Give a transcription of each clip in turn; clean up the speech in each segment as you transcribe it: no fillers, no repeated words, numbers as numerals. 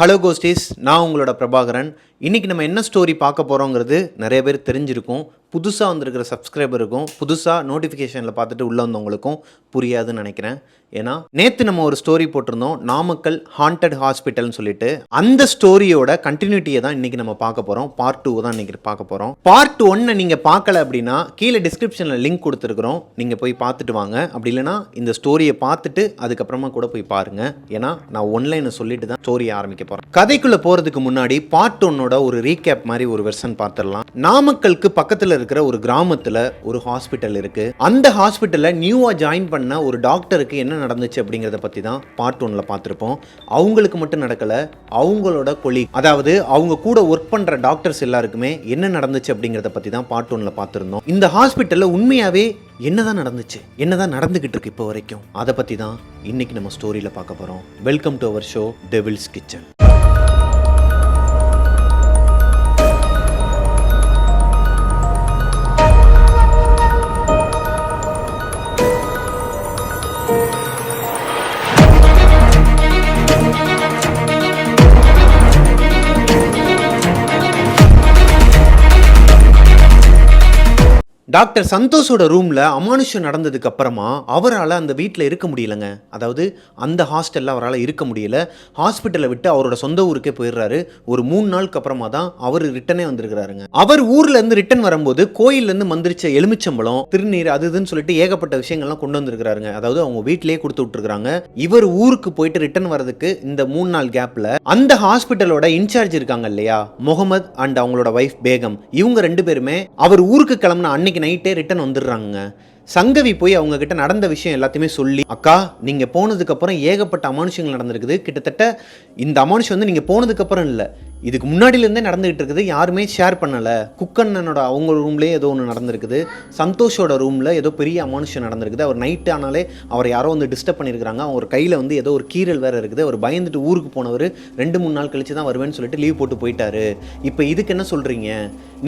Hello கோஸ்டீஸ், நான் உங்களோட பிரபாகரன். இன்றைக்கி நம்ம என்ன ஸ்டோரி பார்க்க போகிறோங்கிறது நிறைய பேர் தெரிஞ்சிருக்கும். புதுசாக வந்திருக்கிற சப்ஸ்கிரைபருக்கும் புதுசாக நோட்டிஃபிகேஷனில் பார்த்துட்டு உள்ளே வந்தவங்களுக்கும் புரியாதுன்னு நினைக்கிறேன். ஏன்னா நேற்று நம்ம ஒரு ஸ்டோரி போட்டிருந்தோம், நாமக்கல் ஹாண்டட் ஹாஸ்பிட்டல்னு சொல்லிட்டு. அந்த ஸ்டோரியோட கண்டினியூட்டியை தான் இன்றைக்கி நம்ம பார்க்க போகிறோம். பார்ட் 2 தான் இன்றைக்கி பார்க்க போகிறோம். பார்ட் 1 நீங்கள் பார்க்கல அப்படின்னா கீழே டிஸ்கிரிப்ஷனில் லிங்க் கொடுத்துருக்குறோம், நீங்கள் போய் பார்த்துட்டு வாங்க. அப்படி இல்லைனா இந்த ஸ்டோரியை பார்த்துட்டு அதுக்கப்புறமா கூட போய் பாருங்கள். ஏன்னா நான் ஒன்லைனை சொல்லிட்டு தான் ஸ்டோரியை ஆரம்பிக்க போகிறேன். கதைக்குள்ளே போகிறதுக்கு முன்னாடி பார்ட் 1 ஒரு ரீகேப் மாதிரி ஒரு வெர்ஷன் பார்த்துடலாம். நாமக்கலுக்கு பக்கத்தில் இருக்கிற ஒரு கிராமத்தில் ஒரு ஹாஸ்பிட்டல் இருக்கு. அந்த ஹாஸ்பிட்டலில் நியூவா ஜாயின் பண்ண ஒரு டாக்டருக்கு என்ன நடந்துச்சு அப்படிங்கிறத பற்றி தான் பார்ட் 1ல பார்த்துருப்போம். அவங்களுக்கு மட்டும் நடக்கல, அவங்களோட கொலீக், அதாவது அவங்க கூட ஒர்க் பண்ற டாக்டர்ஸ் எல்லாருக்குமே என்ன நடந்துச்சு அப்படிங்கிறத பற்றி தான் பார்ட் 1ல பார்த்துருந்தோம். இந்த ஹாஸ்பிட்டலில் உண்மையாவே என்னதான் நடந்துச்சு, என்னதான் நடந்துகிட்டு இருக்கு இப்போ வரைக்கும், அதை பற்றி தான் இன்னைக்கு நம்ம ஸ்டோரியில் பார்க்க போகிறோம். Welcome to our show devil's kitchen. Doctor சந்தோஷோட ரூமில் அமானுஷம் நடந்ததுக்கு அப்புறமா அவரால் அந்த வீட்டில் இருக்க முடியலைங்க. அதாவது அந்த ஹாஸ்டலில் அவரால் இருக்க முடியல. ஹாஸ்பிட்டலை விட்டு அவரோட சொந்த ஊருக்கே போயிடுறாரு. ஒரு 3 நாளுக்கு அப்புறமா தான் அவர் ரிட்டனே வந்திருக்கிறாருங்க. அவர் ஊர்லேருந்து ரிட்டன் வரும்போது கோயிலேருந்து மந்திரிச்ச எலுமிச்சம்பழம், திருநீர், அதுன்னு சொல்லிட்டு ஏகப்பட்ட விஷயங்கள்லாம் கொண்டு வந்திருக்கிறாருங்க. அதாவது அவங்க வீட்டிலேயே கொடுத்து விட்டுருக்காங்க. இவர் ஊருக்கு போயிட்டு ரிட்டன் வரதுக்கு இந்த 3 நாள் கேப்பில் அந்த ஹாஸ்பிட்டலோட இன்சார்ஜ் இருக்காங்க இல்லையா, முகமது அண்ட் அவங்களோட வைஃப் பேகம், இவங்க 2 பேருமே அவர் ஊருக்கு கிளம்புன அன்னைக்கு நைட்டே ரிட்டன் வந்துடுறாங்க. சங்கவி போய் அவங்க கிட்ட நடந்த விஷயம் எல்லாத்தையுமே சொல்லி, அக்கா நீங்க போனதுக்கு அப்புறம் ஏகப்பட்ட அமானுஷங்கள் நடந்திருக்குது. கிட்டத்தட்ட இந்த அமானுஷம் வந்து நீங்க போனதுக்கு அப்புறம் இல்லை, இதுக்கு முன்னாடியிலேருந்தே நடந்துகிட்டு இருக்குது. யாருமே ஷேர் பண்ணலை. குக்கண்ணனோட அவங்க ரூம்லேயே ஏதோ ஒன்று நடந்திருக்குது. சந்தோஷோட ரூமில் ஏதோ பெரிய அமானுஷம் நடந்திருக்குது. அவர் நைட்டு ஆனாலே அவர் யாரோ வந்து டிஸ்டர்ப் பண்ணியிருக்கிறாங்க. அவர் கையில் வந்து ஏதோ ஒரு கீரல் வேறு இருக்குது. அவர் பயந்துட்டு ஊருக்கு போனவர் 2-3 நாள் கழிச்சு தான் வருவேன்னு சொல்லிட்டு லீவ் போட்டு போயிட்டாரு. இப்போ இதுக்கு என்ன சொல்கிறீங்க?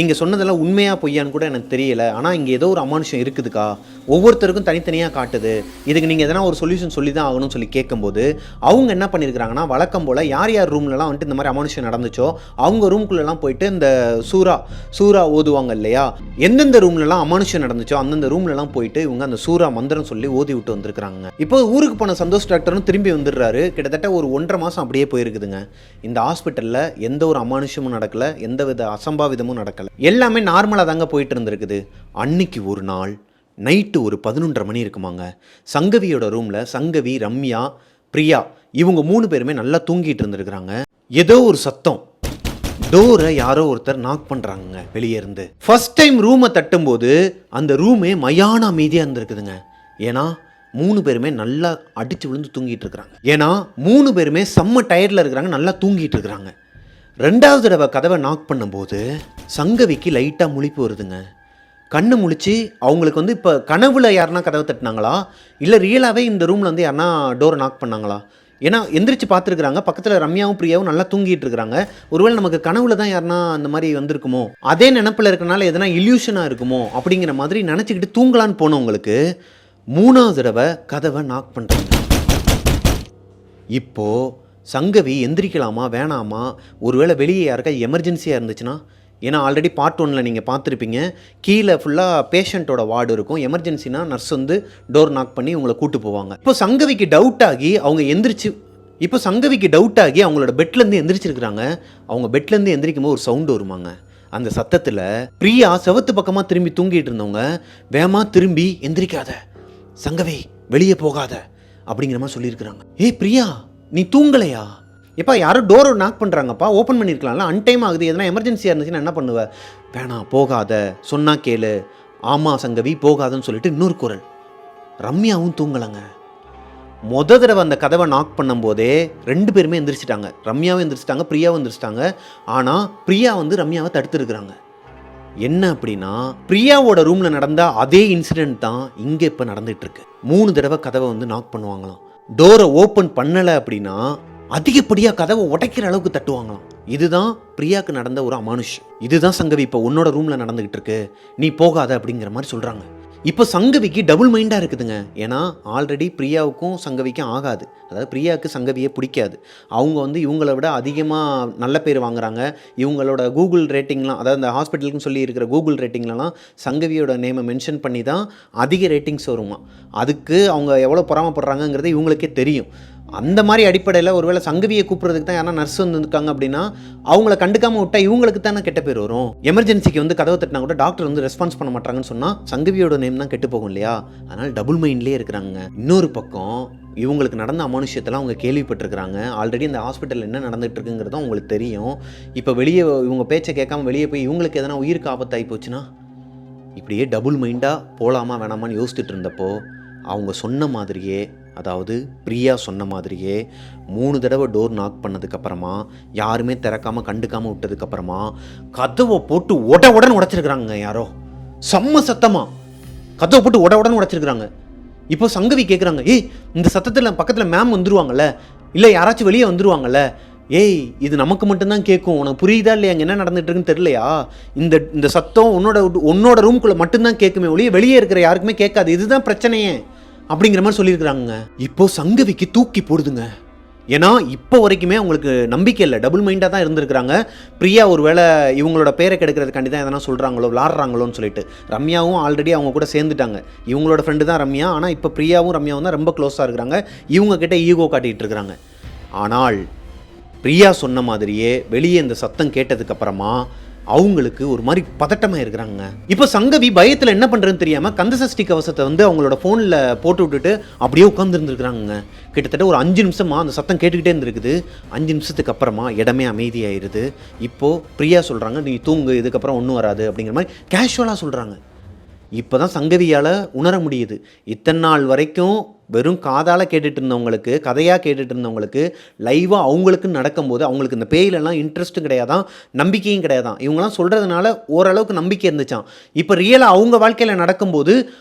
நீங்கள் சொன்னதெல்லாம் உண்மையாக பொய்யான்னு கூட எனக்கு தெரியலை. ஆனால் இங்கே ஏதோ ஒரு அமானுஷம் இருக்குதுக்கா, ஒவ்வொருத்தருக்கும் தனித்தனியாக காட்டுது. இதுக்கு நீங்கள் எதனா ஒரு சொல்யூஷன் சொல்லி தான் ஆகணும்னு சொல்லி கேட்கும்போது அவங்க என்ன பண்ணியிருக்கிறாங்கன்னா, வழக்கம் போல் யார் யார் ரூம்லலாம் வந்துட்டு இந்த மாதிரி அமானுஷம் நடந்துச்சோ அவங்க ரூம்குள்ளெல்லாம் போயிட்டு இந்த சூரா ஓதுவாங்க இல்லையா, எந்தெந்த ரூம்லலாம் அமானுஷம் நடந்துச்சோ அந்தந்த ரூம்லலாம் போயிட்டு இவங்க அந்த சூரா மந்திரம் சொல்லி ஓதி விட்டு வந்திருக்கிறாங்க. இப்போ ஊருக்கு போன சந்தோஷ் டாக்டரும் திரும்பி வந்துடுறாரு. கிட்டத்தட்ட ஒரு 1.5 மாதம் அப்படியே போயிருக்குதுங்க. இந்த ஹாஸ்பிட்டலில் எந்த ஒரு அமானுஷமும் நடக்கல, எந்த வித அசம்பாவிதமும் நடக்கல, எல்லாமே நார்மலாக தாங்க போயிட்டு இருந்திருக்குது. அன்னைக்கு ஒரு நாள் நைட்டு ஒரு 11:30 மணி இருக்குமாங்க. சங்கவியோட ரூமில் சங்கவி, ரம்யா, பிரியா இவங்க 3 பேருமே நல்லா தூங்கிட்டு இருந்திருக்கிறாங்க. ஏதோ ஒரு சத்தம், டோரை யாரோ ஒருத்தர் நாக் பண்ணுறாங்க வெளியே இருந்து. ஃபர்ஸ்ட் டைம் ரூமை தட்டும்போது அந்த ரூமே மயான அமைதியாக இருந்திருக்குதுங்க. ஏன்னா 3 பேருமே நல்லா அடித்து விழுந்து தூங்கிட்டு இருக்கிறாங்க. ஏன்னா 3 பேருமே செம்ம டயர்டில் இருக்கிறாங்க, நல்லா தூங்கிட்டு இருக்கிறாங்க. 2வது தடவை கதவை நாக் பண்ணும்போது சங்கவிக்கு லைட்டாக முழிப்பு வருதுங்க. கண்ணு முழிச்சு அவங்களுக்கு வந்து இப்போ கனவுல யாருன்னா கதவை தட்டினாங்களா, இல்லை ரியலாகவே இந்த ரூமில் வந்து யாருன்னா டோரை நாக் பண்ணாங்களா? ஏன்னா எந்திரிச்சு பார்த்துருக்குறாங்க, பக்கத்தில் ரம்யாவும் பிரியாவும் நல்லா தூங்கிட்டு இருக்கிறாங்க. ஒருவேளை நமக்கு கனவுல தான் யாருன்னா அந்த மாதிரி வந்திருக்குமோ, அதே நினப்பில் இருக்கனால எதனா இல்யூஷனாக இருக்குமோ அப்படிங்கிற மாதிரி நினச்சிக்கிட்டு தூங்கலான்னு போனவங்களுக்கு 3வது தடவை கதவை நாக் பண்ணுறாங்க. இப்போது சங்கவி எந்திரிக்கலாமா வேணாமா, ஒருவேளை வெளியே யாருக்கா எமர்ஜென்சியாக இருந்துச்சுன்னா, ஏன்னா ஆல்ரெடி பார்ட் 1ல் நீங்கள் பார்த்துருப்பீங்க, கீழே ஃபுல்லாக பேஷண்ட்டோட வார்டு இருக்கும். எமர்ஜென்சினா நர்ஸ் வந்து டோர் நாக் பண்ணி உங்களை கூட்டு போவாங்க. இப்போ சங்கவிக்கு டவுட் ஆகி அவங்களோட பெட்லேருந்து எந்திரிச்சிருக்கிறாங்க. அவங்க பெட்லேருந்து எந்திரிக்கும் போது ஒரு சவுண்டு வருமாங்க. அந்த சத்தத்தில் பிரியா செவத்து பக்கமாக திரும்பி தூங்கிட்டு இருந்தவங்க வேகமாக திரும்பி, எந்திரிக்காத சங்கவி, வெளியே போகாத அப்படிங்கிற மாதிரி சொல்லியிருக்கிறாங்க. ஏய் பிரியா, நீ தூங்கலையா? எப்பா யாரோ டோரை நாக் பண்ணுறாங்கப்பா, ஓப்பன் பண்ணியிருக்கலாம்ல, அன்டைம் ஆகுது, எதனா எமர்ஜென்சியாக இருந்துச்சுன்னா என்ன பண்ணுவேன்? வேணாம் போகாத, சொன்னா கேளு. ஆமாம் சங்கவி போகாதன்னு சொல்லிட்டு இன்னொரு குரல். ரம்யாவும் தூங்கலைங்க. தடவை அந்த கதவை நாக் பண்ணும்போதே 2 பேருமே எந்திரிச்சிட்டாங்க. ரம்யாவும் எந்திரிச்சிட்டாங்க, பிரியாவும் எந்திரிச்சிட்டாங்க. ஆனால் பிரியா வந்து ரம்யாவை தடுத்துருக்குறாங்க. என்ன அப்படின்னா, பிரியாவோட ரூமில் நடந்த அதே இன்சிடென்ட் தான் இங்கே இப்போ நடந்துகிட்டு இருக்கு. 3 தடவை கதவை வந்து நாக் பண்ணுவாங்களாம். டோரை ஓப்பன் பண்ணலை அப்படின்னா அதிகப்படியாக கதவை உடைக்கிற அளவுக்கு தட்டுவாங்களாம். இதுதான் பிரியாவுக்கு நடந்த ஒரு அமானுஷம். இதுதான் சங்கவி இப்போ உன்னோட ரூமில் நடந்துகிட்டு இருக்கு, நீ போகாத அப்படிங்கிற மாதிரி சொல்கிறாங்க. இப்போ சங்கவிக்கு டபுள் மைண்டாக இருக்குதுங்க. ஏன்னா ஆல்ரெடி பிரியாவுக்கும் சங்கவிக்கும் ஆகாது. அதாவது பிரியாவுக்கு சங்கவியே பிடிக்காது. அவங்க வந்து இவங்கள விட அதிகமாக நல்ல பேர் வாங்குறாங்க. இவங்களோட கூகுள் ரேட்டிங்லாம், அதாவது இந்த ஹாஸ்பிட்டலுக்குன்னு சொல்லி இருக்கிற கூகுள் ரேட்டிங்லலாம் சங்கவியோட நேமை மென்ஷன் பண்ணி தான் அதிக ரேட்டிங்ஸ் வருமா. அதுக்கு அவங்க எவ்வளோ பொறாமப்படுறாங்கங்கிறது இவங்களுக்கே தெரியும். அந்த மாதிரி அடிப்படையில் ஒருவேளை சங்கவியை கூப்பிட்றதுக்கு தான் யாரா நர்ஸ் வந்துருக்காங்க அப்படின்னா அவங்கள கண்டுக்காமல் விட்டால் இவங்களுக்கு தானே கெட்ட பேர் வரும். எமர்ஜென்சிக்கு வந்து கதவை தட்டினா கூட டாக்டர் வந்து ரெஸ்பான்ஸ் பண்ண மாட்டாங்கன்னு சொன்னால் சங்கவியோட நேம் தான் கெட்டு போகும் இல்லையா. அதனால் டபுள் மைண்ட்லேயே இருக்கிறாங்க. இன்னொரு பக்கம் இவங்களுக்கு நடந்த அமானுஷ்யத்தெல்லாம் அவங்க கேள்விப்பட்டிருக்கிறாங்க. ஆல்ரெடி இந்த ஹாஸ்பிட்டலில் என்ன நடந்துகிட்டு இருக்குங்கிறது அவங்களுக்கு தெரியும். இப்போ வெளியே இவங்க பேச்சை கேட்காம வெளியே போய் இவங்களுக்கு எதனா உயிருக்கு ஆபத்தாகி போச்சுன்னா இப்படியே டபுள் மைண்டாக போகலாமா வேணாமான்னு யோசிச்சுட்டு இருந்தப்போ அவங்க சொன்ன மாதிரியே, அதாவது பிரியா சொன்ன மாதிரியே 3 தடவை டோர் நாக் பண்ணதுக்கப்புறமா யாருமே திறக்காமல் கண்டுக்காமல் விட்டதுக்கப்புறமா கதவை போட்டு உடன்னு உடைச்சிருக்கிறாங்க. யாரோ செம்ம சத்தமாக கதவை போட்டு உடன்னு உடைச்சிருக்கிறாங்க. இப்போ சங்கவி கேட்குறாங்க, ஏய் இந்த சத்தத்தில் பக்கத்தில் மேம் வந்துருவாங்கல்ல, இல்லை யாராச்சும் வெளியே வந்துருவாங்கல்ல, ஏய் இது நமக்கு மட்டும்தான் கேட்கும், உனக்கு புரியுதா இல்லையா, அங்கே என்ன நடந்துட்டு இருக்குன்னு தெரியலையா, இந்த சத்தம் உன்னோட ரூம்குள்ளே மட்டும்தான் கேட்குமே ஒழிய வெளியே இருக்கிற யாருக்குமே கேட்காது, இதுதான் பிரச்சனையே அப்படிங்கிற மாதிரி சொல்லியிருக்கிறாங்க. இப்போ சங்கவிக்கு தூக்கி போடுதுங்க. ஏன்னா இப்போ வரைக்குமே அவங்களுக்கு நம்பிக்கை இல்லை, டபுள் மைண்டாக தான் இருந்திருக்கிறாங்க. பிரியா ஒரு வேளை இவங்களோட பேரை கெடுக்கிறதுக்காண்டி தான் எதனா சொல்கிறாங்களோ விளாட்றாங்களோன்னு சொல்லிட்டு. ரம்யாவும் ஆல்ரெடி அவங்க கூட சேர்ந்துட்டாங்க. இவங்களோட ஃப்ரெண்டு தான் ரம்யா. ஆனால் இப்போ பிரியாவும் ரம்யாவும் தான் ரொம்ப க்ளோஸாக இருக்கிறாங்க. இவங்க கிட்ட ஈகோ காட்டிகிட்டு இருக்கிறாங்க. ஆனால் பிரியா சொன்ன மாதிரியே வெளியே இந்த சத்தம் கேட்டதுக்கப்புறமா அவங்களுக்கு ஒரு மாதிரி பதட்டமாக இருக்கிறாங்க. இப்போ சங்கவி பயத்தில் என்ன பண்ணுறதுன்னு தெரியாமல் கந்தசஷ்டி கவசத்தை வந்து அவங்களோட ஃபோனில் போட்டு விட்டுட்டு அப்படியே உட்காந்துருந்துருக்குறாங்க. கிட்டத்தட்ட ஒரு 5 நிமிஷமாக அந்த சத்தம் கேட்டுக்கிட்டே இருந்திருக்குது. 5 நிமிஷத்துக்கு அப்புறமா இடமே அமைதியாயிருது. இப்போது பிரியா சொல்கிறாங்க, நீ தூங்கு, இதுக்கப்புறம் ஒன்றும் வராது அப்படிங்கிற மாதிரி கேஷுவலாக சொல்கிறாங்க. இப்போ தான் சங்கவியால் உணர முடியுது. இத்தனை நாள் வரைக்கும் வெறும் காதால் கேட்டுட்டு இருந்தவங்களுக்கு, கதையாக கேட்டுட்டு இருந்தவங்களுக்கு லைவாக அவங்களுக்கு நடக்கும்போது அவங்களுக்கு இந்த பேயிலெல்லாம் இன்ட்ரெஸ்ட்டும் கிடையாதான், நம்பிக்கையும் கிடையாதான். இவங்களாம் சொல்கிறதுனால ஓரளவுக்கு நம்பிக்கை இருந்துச்சான். இப்போ ரியலாக அவங்க வாழ்க்கையில் நடக்கும்போது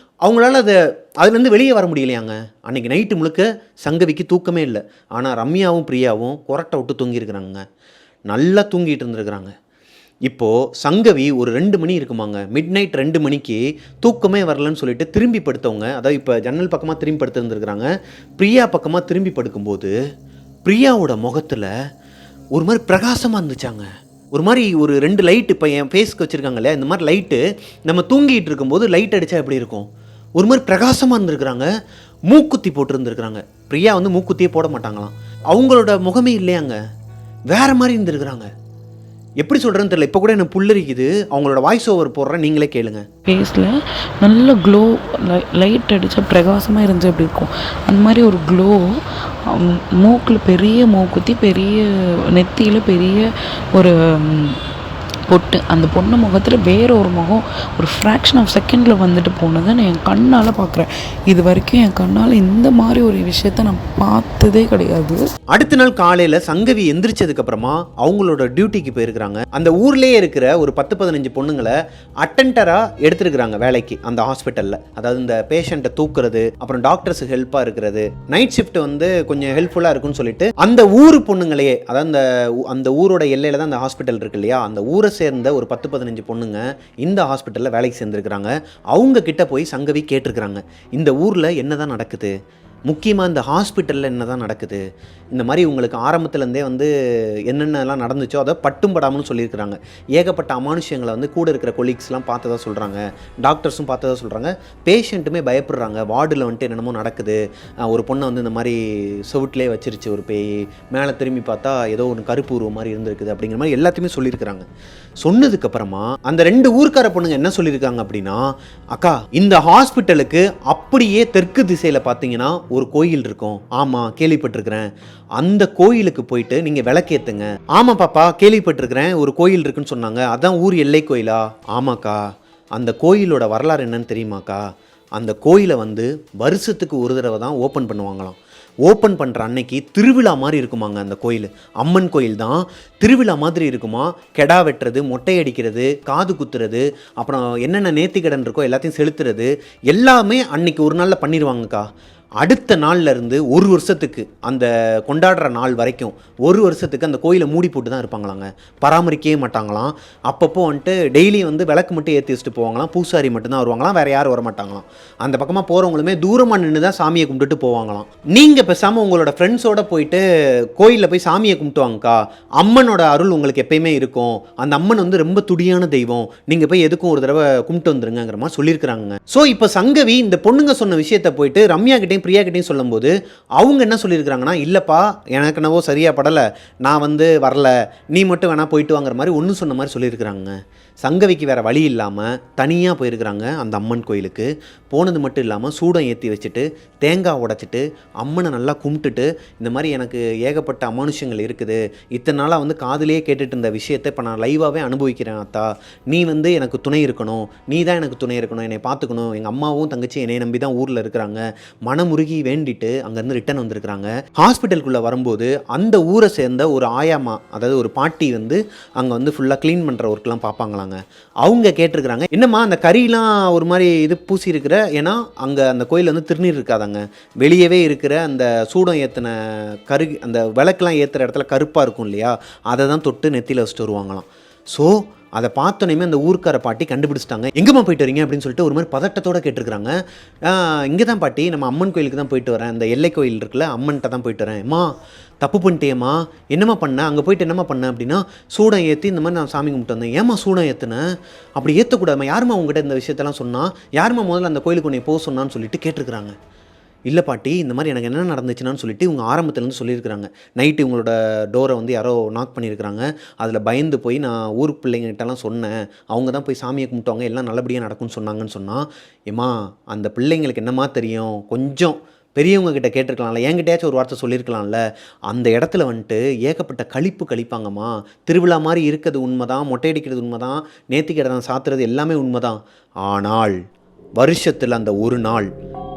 அவங்களால அதுலேருந்து வெளியே வர முடியலையாங்க. அன்றைக்கி நைட்டு முழுக்க சங்கவிக்கு தூக்கமே இல்லை. ஆனால் ரம்யாவும் பிரியாவும் கொரட்டை விட்டு தூங்கியிருக்கிறாங்க. நல்லா தூங்கிட்டு இருந்துருக்குறாங்க. இப்போது சங்கவி ஒரு 2 மணி இருக்குமாங்க, மிட் நைட் 2 மணிக்கு தூக்கமே வரலன்னு சொல்லிட்டு திரும்பி படுத்தவங்க, அதாவது இப்போ ஜன்னல் பக்கமாக திரும்பி படுத்துருந்துருக்குறாங்க. பிரியா பக்கமாக திரும்பி படுக்கும்போது பிரியாவோட முகத்தில் ஒரு மாதிரி பிரகாசமாக இருந்துச்சாங்க. ஒரு மாதிரி ஒரு 2 லைட்டு, இப்போ என் ஃபேஸ்க்கு வச்சுருக்காங்க இல்லையா, இந்த மாதிரி லைட்டு நம்ம தூங்கிட்டு இருக்கும்போது லைட் அடித்தா எப்படி இருக்கும், ஒரு மாதிரி பிரகாசமாக இருந்திருக்கிறாங்க. மூக்குத்தி போட்டுருந்துருக்குறாங்க. பிரியா வந்து மூக்குத்தியே போட மாட்டாங்களாம். அவங்களோட முகமே இல்லையாங்க, வேறு மாதிரி இருந்திருக்கிறாங்க. எப்படி சொல்கிறேன்னு தெரியல. இப்போ கூட எனக்கு புல்லரிக்குது. அவங்களோட வாய்ஸ் ஓவர் போடுறேன், நீங்களே கேளுங்க. ஃபேஸில் நல்ல க்ளோ, லைட் அடித்தா பிரகாசமாக இருந்துச்சு அப்படி இருக்கும். அந்த மாதிரி ஒரு க்ளோ. மூக்கில் பெரிய மூக்குத்தி, பெரிய நெத்தியில் பெரிய ஒரு பொட்டு. அந்த பொண்ணு முகத்தில் வேற ஒரு முகம் ஒரு ஃப்ராக்ஷன் ஆஃப் செகண்டில் வந்துட்டு போனதை நான் என் கண்ணால் பார்க்குறேன். இது வரைக்கும் என் கண்ணால் இந்த மாதிரி ஒரு விஷயத்த நான் பார்த்ததே கிடையாது. அடுத்த நாள் காலையில் சங்கவி எந்திரிச்சதுக்கப்புறமா அவங்களோட டியூட்டிக்கு போயிருக்கிறாங்க. அந்த ஊர்லேயே இருக்கிற ஒரு 10-15 பொண்ணுங்களை அட்டெண்டராக எடுத்துருக்குறாங்க வேலைக்கு அந்த ஹாஸ்பிட்டலில். அதாவது இந்த பேஷண்ட்டை தூக்குறது, அப்புறம் டாக்டர்ஸுக்கு ஹெல்ப்பாக இருக்கிறது, நைட் ஷிஃப்ட் வந்து கொஞ்சம் ஹெல்ப்ஃபுல்லாக இருக்குன்னு சொல்லிட்டு அந்த ஊர் பொண்ணுங்களையே, அதாவது அந்த ஊரோட எல்லையில் தான் அந்த ஹாஸ்பிட்டல் இருக்கு இல்லையா, அந்த ஊரை சேர்ந்த ஒரு 10-15 பொண்ணுங்க இந்த ஹாஸ்பிட்டலில் வேலைக்கு சேர்ந்துருக்கிறாங்க. அவங்க கிட்ட போய் சங்கவி கேட்டிருக்கிறாங்க, இந்த ஊரில் என்ன தான் நடக்குது, முக்கியமாக இந்த ஹாஸ்பிட்டலில் என்ன தான் நடக்குது, இந்த மாதிரி உங்களுக்கு ஆரம்பத்துலேருந்தே வந்து என்னென்னலாம் நடந்துச்சோ அதை பட்டும் படாமல்னு சொல்லியிருக்கிறாங்க. ஏகப்பட்ட அமானுஷ்யங்களை வந்து கூட இருக்கிற கொலீக்ஸ்லாம் பார்த்ததா சொல்கிறாங்க, டாக்டர்ஸும் பார்த்ததா சொல்கிறாங்க, பேஷண்ட்டுமே பயப்படுறாங்க. வார்டில் வந்துட்டு என்னென்னமோ நடக்குது, ஒரு பொண்ணை வந்து இந்த மாதிரி செவுட்டிலே வச்சிருச்சு ஒரு பேய், மேலே திரும்பி பார்த்தா ஏதோ ஒரு கருப்பு உருவம் மாதிரி இருந்திருக்குது அப்படிங்கிற மாதிரி எல்லாத்தையுமே சொல்லியிருக்கிறாங்க. சொன்னதுக்கப்புறமா அந்த 2 ஊர்க்கார பொண்ணுங்க என்ன சொல்லியிருக்காங்க அப்படின்னா, அக்கா இந்த ஹாஸ்பிட்டலுக்கு அப்படியே தெற்கு திசையில் பார்த்தீங்கன்னா ஒரு கோயில் இருக்கும், ஆமாம் கேள்விப்பட்டிருக்கிறேன், அந்த கோயிலுக்கு போயிட்டு நீங்கள் விளக்கேற்றுங்க. ஆமாம் பாப்பா கேள்விப்பட்டிருக்கிறேன், ஒரு கோயில் இருக்குன்னு சொன்னாங்க, அதான் ஊர் எல்லை கோயிலா? ஆமாக்கா. அந்த கோயிலோட வரலாறு என்னன்னு தெரியுமாக்கா? அந்த கோயிலை வந்து வருஷத்துக்கு ஒரு தடவை தான் ஓப்பன் பண்ணுவாங்களாம். ஓப்பன் பண்ணுற அன்னைக்கு திருவிழா மாதிரி இருக்குமாங்க அந்த கோயில். அம்மன் கோயில் தான், திருவிழா மாதிரி இருக்குமா. கெடா வெட்டுறது, மொட்டை அடிக்கிறது, காது குத்துறது, அப்புறம் என்னென்ன நேர்த்திக்கடன் இருக்கோ எல்லாத்தையும் செலுத்துறது எல்லாமே அன்னைக்கு ஒரு நாளில் பண்ணிடுவாங்கக்கா. அடுத்த நாள்ல இருந்து ஒரு வருஷத்துக்கு அந்த கொண்டாடுற நாள் வரைக்கும் ஒரு வருஷத்துக்கு அந்த கோயிலை மூடி போட்டு தான் இருப்பாங்களாங்க. பராமரிக்கவே மாட்டாங்களாம். அப்பப்போ வந்துட்டு டெய்லி வந்து விளக்கு மட்டும் ஏற்றி வச்சுட்டு போவாங்களாம். பூசாரி மட்டும்தான் வருவாங்களாம், வேறு யாரும் வர மாட்டாங்களாம். அந்த பக்கமாக போகிறவங்களுமே தூரமாக நின்று தான் சாமியை கும்பிட்டுட்டு போவாங்களாம். நீங்கள் பேசாமல் உங்களோட ஃப்ரெண்ட்ஸோடு போயிட்டு கோயிலில் போய் சாமியை கும்பிட்டுவாங்கக்கா, அம்மனோட அருள் உங்களுக்கு எப்பயுமே இருக்கும். அந்த அம்மன் வந்து ரொம்ப துடியான தெய்வம், நீங்கள் போய் எதுக்கும் ஒரு தடவை கும்பிட்டு வந்துருங்கிற மாதிரி சொல்லியிருக்கிறாங்க. ஸோ இப்போ சங்கவி இந்த பொண்ணுங்க சொன்ன விஷயத்தை போயிட்டு ரம்யா கிட்டையும் பிரியா கிட்டையும் சொல்லும்போது அவங்க என்ன சொல்லியிருக்கிறாங்கன்னா, இல்லைப்பா எனக்கு என்னவோ சரியாக படலை, நான் வந்து வரல, நீ மட்டும் வேணா போயிட்டு வாங்குற மாதிரி ஒன்று சொன்ன மாதிரி சொல்லியிருக்கிறாங்க. சங்கவிக்கு வேறு வழி இல்லாமல் தனியாக போயிருக்கிறாங்க அந்த அம்மன் கோயிலுக்கு. போனது மட்டும் இல்லாமல் சூடம் ஏற்றி வச்சுட்டு தேங்காய் உடைச்சிட்டு அம்மனை நல்லா கும்பிட்டுட்டு, இந்த மாதிரி எனக்கு ஏகப்பட்ட அமானுஷங்கள் இருக்குது, இத்தனை நாளாக வந்து காதிலேயே கேட்டுட்டு இருந்த விஷயத்தை இப்போ நான் லைவாகவே அனுபவிக்கிறேன் அத்தா, நீ வந்து எனக்கு துணை இருக்கணும், நீ தான் எனக்கு துணை இருக்கணும், என்னை பார்த்துக்கணும், எங்கள் அம்மாவும் தங்கச்சி என்னை நம்பி தான் ஊரில் இருக்கிறாங்க, மனமுருகி வேண்டிட்டு அங்கேருந்து ரிட்டன் வந்திருக்கிறாங்க. ஹாஸ்பிட்டலுக்குள்ளே வரும்போது அந்த ஊரை சேர்ந்த ஒரு ஆயாமா, அதாவது ஒரு பாட்டி வந்து அங்கே வந்து ஃபுல்லாக க்ளீன் பண்ணுற ஒர்க்லாம் பார்ப்பாங்களாங்க. அவங்க கேட்டிருக்கிறாங்க, என்னம்மா அந்த கறிலாம் ஒரு மாதிரி இது பூசி இருக்கிற, ஏன்னா அங்கே அந்த கோயில் வந்து திருநீர் இருக்காதாங்க, வெளியவே இருக்கிற அந்த சூடம் ஏற்றின அந்த விளக்கெலாம் ஏற்றுற இடத்துல கருப்பாக இருக்கும் இல்லையா, அதை தான் தொட்டு நெத்தியில் வச்சுட்டு வருவாங்களாம். ஸோ அதை பார்த்தோன்னே அந்த ஊருக்கார பாட்டி கண்டுபிடிச்சிட்டாங்க. எங்கேம்மா போயிட்டு வரீங்க அப்படின்னு சொல்லிட்டு ஒரு மாதிரி பதட்டத்தோடு கேட்டிருக்கிறாங்க. இங்கே தான் பாட்டி, நம்ம அம்மன் கோயிலுக்கு தான் போயிட்டு வரேன், இந்த எல்லை கோயில் இருக்குல்ல, அம்மன்கிட்ட தான் போயிட்டு வரேன். அம்மா தப்பு பண்ணிட்டேம்மா, என்னம்மா பண்ணேன், அங்கே போயிட்டு என்னம்மா பண்ணேன் அப்படின்னா, சூடம் ஏற்றி இந்த மாதிரி நான் சாமி கும்பிட்டு வந்தேன். ஏம்மா சூடம் ஏற்றுனேன், அப்படி ஏற்றக்கூடாதுமா, யாருமா உங்ககிட்ட இந்த விஷயத்தெல்லாம் சொன்னால், யாருமா முதல்ல அந்த கோயிலுக்கு உன்னை போக சொன்னான்னு சொல்லிட்டு கேட்டிருக்கிறாங்க. இல்லை பாட்டி, இந்த மாதிரி எனக்கு என்ன நடந்துச்சுன்னு சொல்லிட்டு இவங்க ஆரம்பத்துலேருந்து சொல்லியிருக்கிறாங்க. நைட்டு இவங்களோட டோரை வந்து யாரோ நாக் பண்ணியிருக்கிறாங்க, அதில் பயந்து போய் நான் ஊர் பிள்ளைங்ககிட்டலாம் சொன்னேன், அவங்க தான் போய் சாமியை கும்பிட்டுவாங்க, எல்லாம் நல்லபடியாக நடக்கும்னு சொன்னாங்கன்னு சொன்னால், ஏம்மா அந்த பிள்ளைங்களுக்கு என்னம்மா தெரியும், கொஞ்சம் பெரியவங்க கிட்ட கேட்டிருக்கலாம்ல, என்கிட்டயாச்சும் ஒரு வார்த்தை சொல்லியிருக்கலாம்ல. அந்த இடத்துல வந்துட்டு ஏகப்பட்ட கழிப்பாங்கம்மா. திருவிழா மாதிரி இருக்கிறது உண்மை தான், மொட்டையடிக்கிறது உண்மை தான், நேர்த்திக்கடன் சாத்துறது எல்லாமே உண்மை தான். ஆனால் வருஷத்தில் அந்த ஒரு நாள்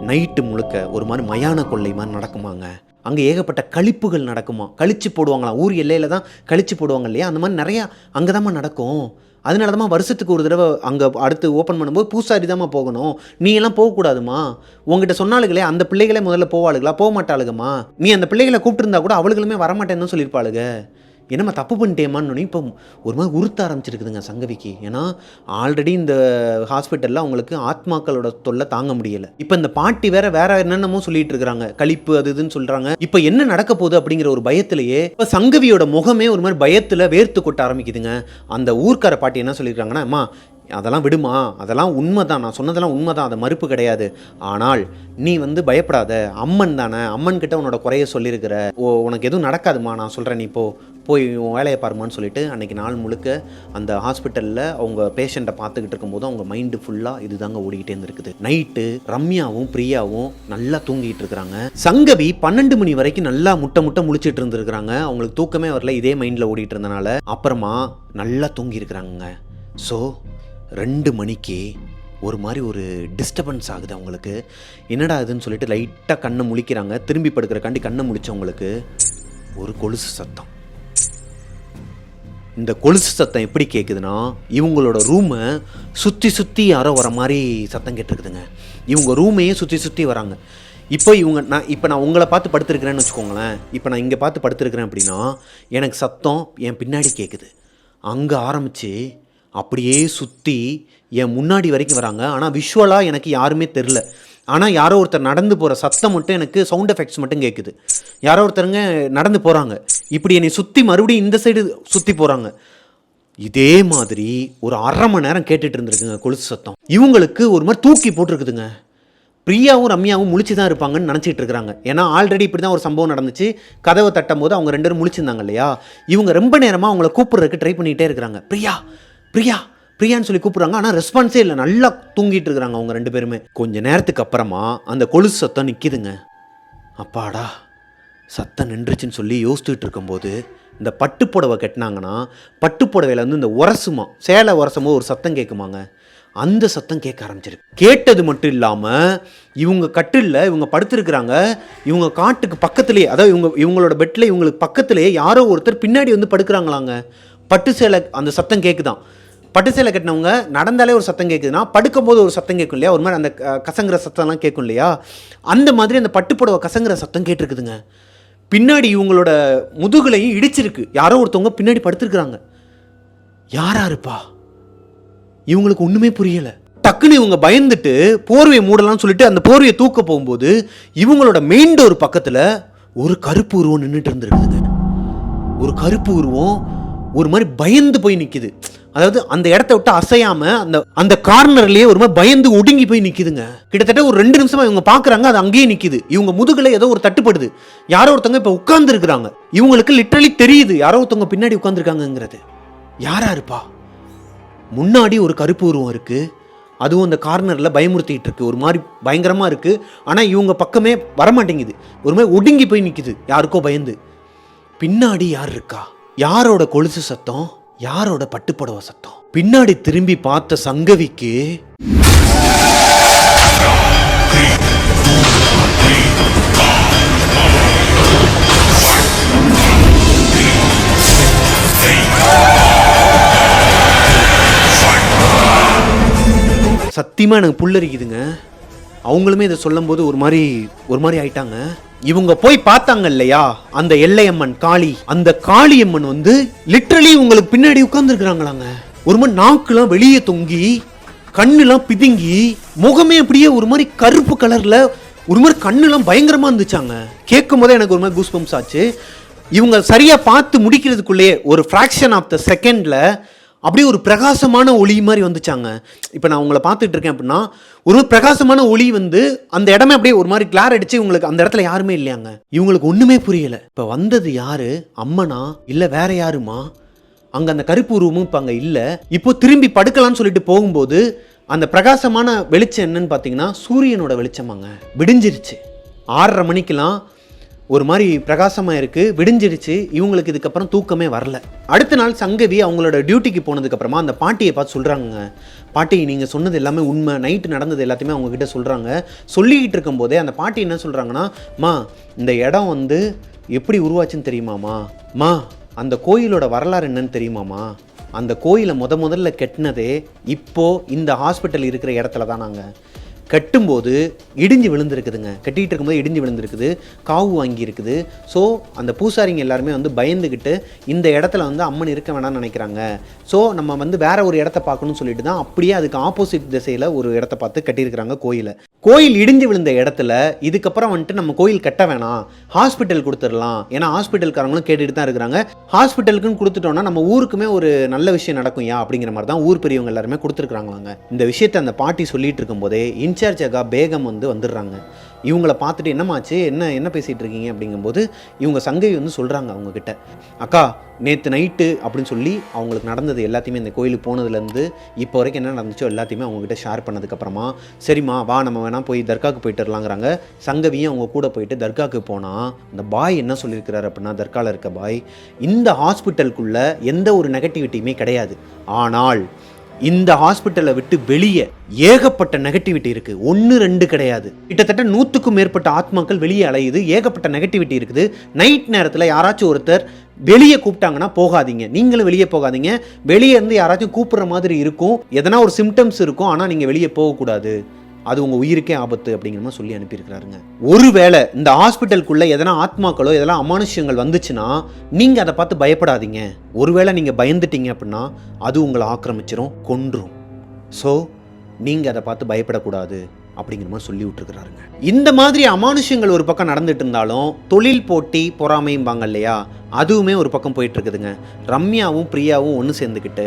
நைட்டு முழுக்க ஒரு மாதிரி மயான கொள்ளை மாதிரி நடக்குமாங்க. அங்கே ஏகப்பட்ட கழிப்புகள் நடக்குமா, கழிச்சு போடுவாங்களாம். ஊர் எல்லையில் தான் கழிச்சு போடுவாங்க இல்லையா, அந்த மாதிரி நிறையா அங்கே தாம்மா நடக்கும். அதனால தான் வருஷத்துக்கு ஒரு தடவை அங்கே அடுத்து ஓப்பன் பண்ணும்போது பூசாரி தாம்மா போகணும், நீ எல்லாம் போகக்கூடாதுமா. உங்ககிட்ட சொன்னாலுங்களே அந்த பிள்ளைகளே முதல்ல போவாளுங்களா, போக மாட்டாளுங்கம்மா. நீ அந்த பிள்ளைகளை கூப்பிட்டுருந்தா கூட அவளுகளுமே வரமாட்டேன்னு தான் சொல்லியிருப்பாளுங்க. என்னம்மா தப்பு பண்ணிட்டேம்மான்னு இப்போ ஒரு மாதிரி உறுத்த ஆரம்பிச்சிருக்குதுங்க சங்கவிக்கு. ஏன்னா ஆல்ரெடி இந்த ஹாஸ்பிட்டலில் அவங்களுக்கு ஆத்மாக்களோட தொல்லை தாங்க முடியலை. இப்போ இந்த பாட்டி வேற என்னென்னமோ சொல்லிட்டு இருக்கிறாங்க, கழிப்பு அது இதுன்னு சொல்கிறாங்க. இப்போ என்ன நடக்க போகுது அப்படிங்கிற ஒரு பயத்திலேயே இப்போ சங்கவியோட முகமே ஒரு மாதிரி பயத்தில் வேர்த்து கொட்ட ஆரம்பிக்குதுங்க. அந்த ஊர்க்கார பாட்டி என்ன சொல்லியிருக்காங்கன்னா, அம்மா அதெல்லாம் விடுமா, அதெல்லாம் உண்மை தான், நான் சொன்னதெல்லாம் உண்மை தான், அதை மறுப்பு கிடையாது. ஆனால் நீ வந்து பயப்படாத, அம்மன் தானே, அம்மன் கிட்ட உன்னோட குறைய சொல்லியிருக்கிற, உனக்கு எதுவும் நடக்காதுமா, நான் சொல்கிறேன், நீ போய் உன் வேலையை பாருமான்னு சொல்லிட்டு அன்றைக்கி நாள் முழுக்க அந்த ஹாஸ்பிட்டலில் அவங்க பேஷண்ட்டை பார்த்துக்கிட்டு இருக்கும்போது அவங்க மைண்டு ஃபுல்லாக இது தாங்க ஓடிக்கிட்டே இருந்திருக்குது. நைட்டு ரம்யாவும் பிரியாவும் நல்லா தூங்கிட்டு இருக்கிறாங்க. சங்கவி 12 மணி வரைக்கும் நல்லா முட்டை முழிச்சிட்டு இருந்துருக்குறாங்க. அவங்களுக்கு தூக்கமே வரல, இதே மைண்டில் ஓடிட்டு இருந்தனால. அப்புறமா நல்லா தூங்கி இருக்கிறாங்க. ஸோ 2 மணிக்கு ஒரு மாதிரி ஒரு டிஸ்டர்பன்ஸ் ஆகுது அவங்களுக்கு. என்னடா இதுன்னு சொல்லிட்டு லைட்டாக கண்ணை முழிக்கிறாங்க. திரும்பி படுக்கிறக்காண்டி கண்ணை முழிச்சவங்களுக்கு ஒரு கொலுசு சத்தம். இந்த கொலுசு சத்தம் எப்படி கேட்குதுன்னா, இவங்களோட ரூமை சுற்றி யாரோ வர மாதிரி சத்தம் கேட்டுருக்குதுங்க. இவங்க ரூமையே சுற்றி வராங்க. இப்போ நான் உங்களை பார்த்து படுத்துருக்கிறேன்னு வச்சுக்கோங்களேன். இப்போ நான் இங்கே பார்த்து படுத்துருக்கிறேன் அப்படின்னா எனக்கு சத்தம் என் பின்னாடி கேட்குது. அங்கே ஆரம்பித்து அப்படியே சுற்றி என் முன்னாடி வரைக்கும் வராங்க. ஆனால் விஷுவலாக எனக்கு யாருமே தெரில. ஆனால் யாரோ ஒருத்தர் நடந்து போகிற சத்தம் மட்டும் எனக்கு, சவுண்ட் எஃபெக்ட்ஸ் மட்டும் கேட்குது. யாரோ ஒருத்தருங்க நடந்து போகிறாங்க, இப்படி என்னை சுற்றி மறுபடியும் இந்த சைடு சுற்றி போகிறாங்க. இதே மாதிரி ஒரு 1/2 மணி நேரம் கேட்டுட்டு இருந்திருக்குங்க கொலுசு சத்தம். இவங்களுக்கு ஒரு மாதிரி தூக்கி போட்டிருக்குதுங்க. பிரியாவும் ரம்யாவும் முழிச்சு தான் இருப்பாங்கன்னு நினச்சிட்டு இருக்கிறாங்க. ஏன்னா ஆல்ரெடி இப்படி தான் ஒரு சம்பவம் நடந்துச்சு. கதவை தட்டும் போது அவங்க 2 பேரும் முழிச்சிருந்தாங்க இல்லையா. இவங்க ரொம்ப நேரமாக அவங்கள கூப்பிட்றதுக்கு ட்ரை பண்ணிகிட்டே இருக்கிறாங்க. பிரியான்னு சொல்லி கூப்பிட்றாங்க. ஆனால் ரெஸ்பான்ஸே இல்லை. நல்லா தூங்கிட்டு இருக்கிறாங்க அவங்க 2 பேருமே. கொஞ்ச நேரத்துக்கு அப்புறமா அந்த கொலுசு சத்தம் நிற்கிதுங்க. அப்பாடா சத்தம் நின்றுச்சுன்னு சொல்லி யோசிச்சுட்டு இருக்கும்போது, இந்த பட்டுப்புடவை கட்டினாங்கன்னா பட்டுப்புடவையில் வந்து இந்த சேலை உரசுமோ ஒரு சத்தம் கேட்குமாங்க. அந்த சத்தம் கேட்க ஆரம்பிச்சிருக்கு. கேட்டது மட்டும் இல்லாமல் இவங்க கட்டிலில் இவங்க படுத்துருக்குறாங்க. இவங்க காட்டுக்கு பக்கத்துலேயே, அதாவது இவங்களோட பெட்டில் இவங்களுக்கு பக்கத்துலேயே யாரோ ஒருத்தர் பின்னாடி வந்து படுக்கிறாங்களாங்க. பட்டு சேலை அந்த சத்தம் கேட்குதான். பட்டு சேலை கட்டினவங்க நடந்தாலே ஒரு சத்தம் கேட்குதுன்னா படுக்கும்போது ஒரு சத்தம் கேட்கும் இல்லையா, ஒரு மாதிரி அந்த கசங்குற சத்தம்லாம் கேட்கும் இல்லையா, அந்த மாதிரி அந்த பட்டுப்புடவை கசங்குற சத்தம் கேட்டிருக்குதுங்க. பின்னாடி இவங்களோட முதுகுலையும் இடிச்சிருக்கு. யாரோ ஒருத்தவங்க பின்னாடி படுத்துருக்குறாங்க. யாரா இருப்பா? இவங்களுக்கு ஒன்றுமே புரியலை. டக்குன்னு இவங்க பயந்துட்டு போர்வையை மூடலாம்னு சொல்லிட்டு அந்த போர்வையை தூக்க போகும்போது இவங்களோட மெயின் டோர் பக்கத்தில் ஒரு கருப்பு உருவம் நின்றுட்டு இருந்துருக்குதுங்க. ஒரு கருப்பு உருவம் ஒரு மாதிரி பயந்து போய் நிற்கிது. அதாவது அந்த இடத்த விட்டு அசையாம அந்த கார்னர்லயே ஒரு மாதிரி பயந்து ஒடுங்கி போய் நிற்கிதுங்க. கிட்டத்தட்ட ஒரு 2 நிமிஷமா இவங்க பார்க்குறாங்க, அது அங்கேயே நிற்கிது. இவங்க முதுகுல ஏதோ ஒரு தட்டுப்படுது. யாரோ ஒருத்தவங்க இப்போ உட்கார்ந்து இருக்கிறாங்க. இவங்களுக்கு லிட்டரலி தெரியுது யாரோ ஒருத்தவங்க பின்னாடி உட்கார்ந்துருக்காங்கிறது. யாரா இருப்பா? முன்னாடி ஒரு கருப்பு உருவம் இருக்கு. அதுவும் அந்த கார்னரில் பயமுறுத்திட்டு இருக்கு. ஒரு மாதிரி பயங்கரமாக இருக்குது. ஆனால் இவங்க பக்கமே வரமாட்டேங்குது. ஒரு மாதிரி ஒடுங்கி போய் நிற்கிது யாருக்கோ பயந்து. பின்னாடி யார் இருக்கா? யாரோட கொலுசு சத்தம்? யாரோட பட்டுப்புடவை சத்தம்? பின்னாடி திரும்பி பார்த்த சங்கவிக்கு சத்தியமாக எனக்கு புல்லரிக்குதுங்க. அவங்களுமே இதை சொல்லும் போது ஒரு மாதிரி ஆயிட்டாங்க. இவங்க போய் பார்த்தாங்க இல்லையா அந்த எல்லையம்மன் காளி, அந்த காளியம்மன் வந்து லிட்டரலி உங்களுக்கு பின்னாடி உட்கார்ந்துருக்குறாங்களாங்க. ஒரு மாதிரி நாக்குலாம் வெளியே தொங்கி, கண்ணுலாம் பிதுங்கி, முகமே அப்படியே ஒரு மாதிரி கருப்பு கலர்ல, ஒரு மாதிரி கண்ணுலாம் பயங்கரமா இருந்துச்சாங்க. கேட்கும் போதே எனக்கு ஒரு மாதிரி கூஸ் பம்ப்ஸ் ஆச்சு. இவங்க சரியா பார்த்து முடிக்கிறதுக்குள்ளேயே ஒரு ஃப்ராக்ஷன் ஆஃப் த செகண்ட்ல அப்படியே ஒரு பிரகாசமான ஒளி மாதிரி வந்துச்சாங்க. இப்போ நான் உங்களை பார்த்துட்டு இருக்கேன் அப்படின்னா ஒரு பிரகாசமான ஒளி வந்து அந்த இடமே அப்படியே ஒரு மாதிரி கிளார் அடிச்சு இவங்களுக்கு அந்த இடத்துல யாருமே இல்லையாங்க. இவங்களுக்கு ஒன்றுமே புரியலை. இப்போ வந்தது யாரு? அம்மனா இல்லை வேற யாருமா? அங்கே அந்த கருப்பு உருவமும் இப்போ அங்கே இல்லை. இப்போ திரும்பி படுக்கலான்னு சொல்லிட்டு போகும்போது அந்த பிரகாசமான வெளிச்சம் என்னன்னு பார்த்தீங்கன்னா சூரியனோட வெளிச்சமாங்க. விடிஞ்சிருச்சு. 6:30 மணிக்கெலாம் ஒரு மாதிரி பிரகாசமாக இருக்குது. விடிஞ்சிருச்சு. இவங்களுக்கு இதுக்கப்புறம் தூக்கமே வரல. அடுத்த நாள் சங்கவி அவங்களோட டியூட்டிக்கு போனதுக்கப்புறமா அந்த பாட்டியை பார்த்து சொல்கிறாங்க, பாட்டி நீங்கள் சொன்னது எல்லாமே உண்மை, நைட்டு நடந்தது எல்லாத்தையுமே அவங்கக்கிட்ட சொல்கிறாங்க. சொல்லிக்கிட்டு இருக்கும்போதே அந்த பாட்டி என்ன சொல்கிறாங்கன்னா, மா இந்த இடம் வந்து எப்படி உருவாச்சுன்னு தெரியுமாம்மா? மா அந்த கோயிலோட வரலாறு என்னன்னு தெரியுமாம்மா? அந்த கோயிலை முதல்ல கட்டினதே இப்போது இந்த ஹாஸ்பிட்டல் இருக்கிற இடத்துல தான். நாங்கள் கட்டும்போது இடிஞ்சு விழுந்துருக்குதுங்க. கட்டிகிட்டு இருக்கும்போது இடிஞ்சு விழுந்துருக்குது, காவு வாங்கியிருக்குது. ஸோ அந்த பூசாரிங்க எல்லாருமே வந்து பயந்துக்கிட்டு இந்த இடத்துல வந்து அம்மன் இருக்க வேணாம்னு நினைக்கிறாங்க. ஸோ நம்ம வந்து வேற ஒரு இடத்த பார்க்கணும்னு சொல்லிட்டு தான் அப்படியே அதுக்கு ஆப்போசிட் திசையில் ஒரு இடத்த பார்த்து கட்டியிருக்கிறாங்க கோயிலை. கோயில் இடிஞ்சு விழுந்த இடத்துல இதுக்கப்புறம் வந்துட்டு நம்ம கோயில் கட்ட வேணாம், ஹாஸ்பிட்டல் கொடுத்துடலாம். ஏன்னா ஹாஸ்பிட்டல்காரங்களும் கேட்டுட்டு தான் இருக்கிறாங்க. ஹாஸ்பிட்டலுக்குன்னு கொடுத்துட்டோம்னா நம்ம ஊருக்குமே ஒரு நல்ல விஷயம் நடக்கும் யா அப்படிங்கிற மாதிரி தான் ஊர் பெரியவங்க எல்லாருமே கொடுத்துருக்குறாங்களாங்க. இந்த விஷயத்தை அந்த பாட்டி சொல்லிட்டு இருக்கும்போதே இன்சார்ஜ் அக்கா பேகம் வந்துடுறாங்க. இவங்கள பார்த்துட்டு என்னமாச்சு, என்ன பேசிகிட்டு இருக்கீங்க அப்படிங்கும்போது இவங்க சங்கவி வந்து சொல்கிறாங்க அவங்கக்கிட்ட, அக்கா நேற்று நைட்டு அப்படின்னு சொல்லி அவங்களுக்கு நடந்தது எல்லாத்தையுமே இந்த கோயிலுக்கு போனதுலேருந்து இப்போ வரைக்கும் என்ன நடந்துச்சோ எல்லாத்தையுமே அவங்கக்கிட்ட ஷேர் பண்ணதுக்கப்புறமா சரிம்மா வா நம்ம வேணால் போய் தர்காவுக்கு போயிட்டு வரலாங்கிறாங்க. சங்கவியும் அவங்க கூட போயிட்டு தர்காவுக்கு போனால் அந்த பாய் என்ன சொல்லியிருக்கிறாரு அப்படின்னா, தர்காவில் இருக்க பாய், இந்த ஹாஸ்பிட்டலுக்குள்ளே எந்த ஒரு நெகட்டிவிட்டியுமே கிடையாது. ஆனால் இந்த ஹாஸ்பிட்டலை விட்டு வெளியே ஏகப்பட்ட நெகட்டிவிட்டி இருக்கு. 1-2 கிடையாது, கிட்டத்தட்ட 100க்கும் மேற்பட்ட ஆத்மாக்கள் வெளியே அலையுது. ஏகப்பட்ட நெகட்டிவிட்டி இருக்குது. நைட் நேரத்தில் யாராச்சும் ஒருத்தர் வெளியே கூப்பிட்டாங்கன்னா போகாதீங்க, நீங்களும் வெளியே போகாதீங்க. வெளியே இருந்து யாராச்சும் கூப்பிடுற மாதிரி இருக்கும், எதனா ஒரு சிம்டம்ஸ் இருக்கும், ஆனால் நீங்கள் வெளியே போகக்கூடாது, அது உங்கள் உயிருக்கே ஆபத்து அப்படிங்கிற மாதிரி சொல்லி அனுப்பியிருக்கிறாருங்க. ஒருவேளை இந்த ஹாஸ்பிட்டலுக்குள்ளே எதனா ஆத்மாக்களோ எதனா அமானுஷ்யங்கள் வந்துச்சுன்னா நீங்கள் அதை பார்த்து பயப்படாதீங்க. ஒருவேளை நீங்கள் பயந்துட்டீங்க அப்படின்னா அது உங்களை ஆக்கிரமிச்சிரும், கொன்றும். ஸோ நீங்கள் அதை பார்த்து பயப்படக்கூடாது அப்படிங்கிற மாதிரி சொல்லி விட்டுருக்கிறாருங்க. இந்த மாதிரி அமானுஷ்யங்கள் ஒரு பக்கம் நடந்துட்டு இருந்தாலும் தொழில் போட்டி பொறாமையும்பாங்க இல்லையா, அதுவுமே ஒரு பக்கம் போயிட்டு இருக்குதுங்க. ரம்யாவும் பிரியாவும் ஒன்று சேர்ந்துக்கிட்டு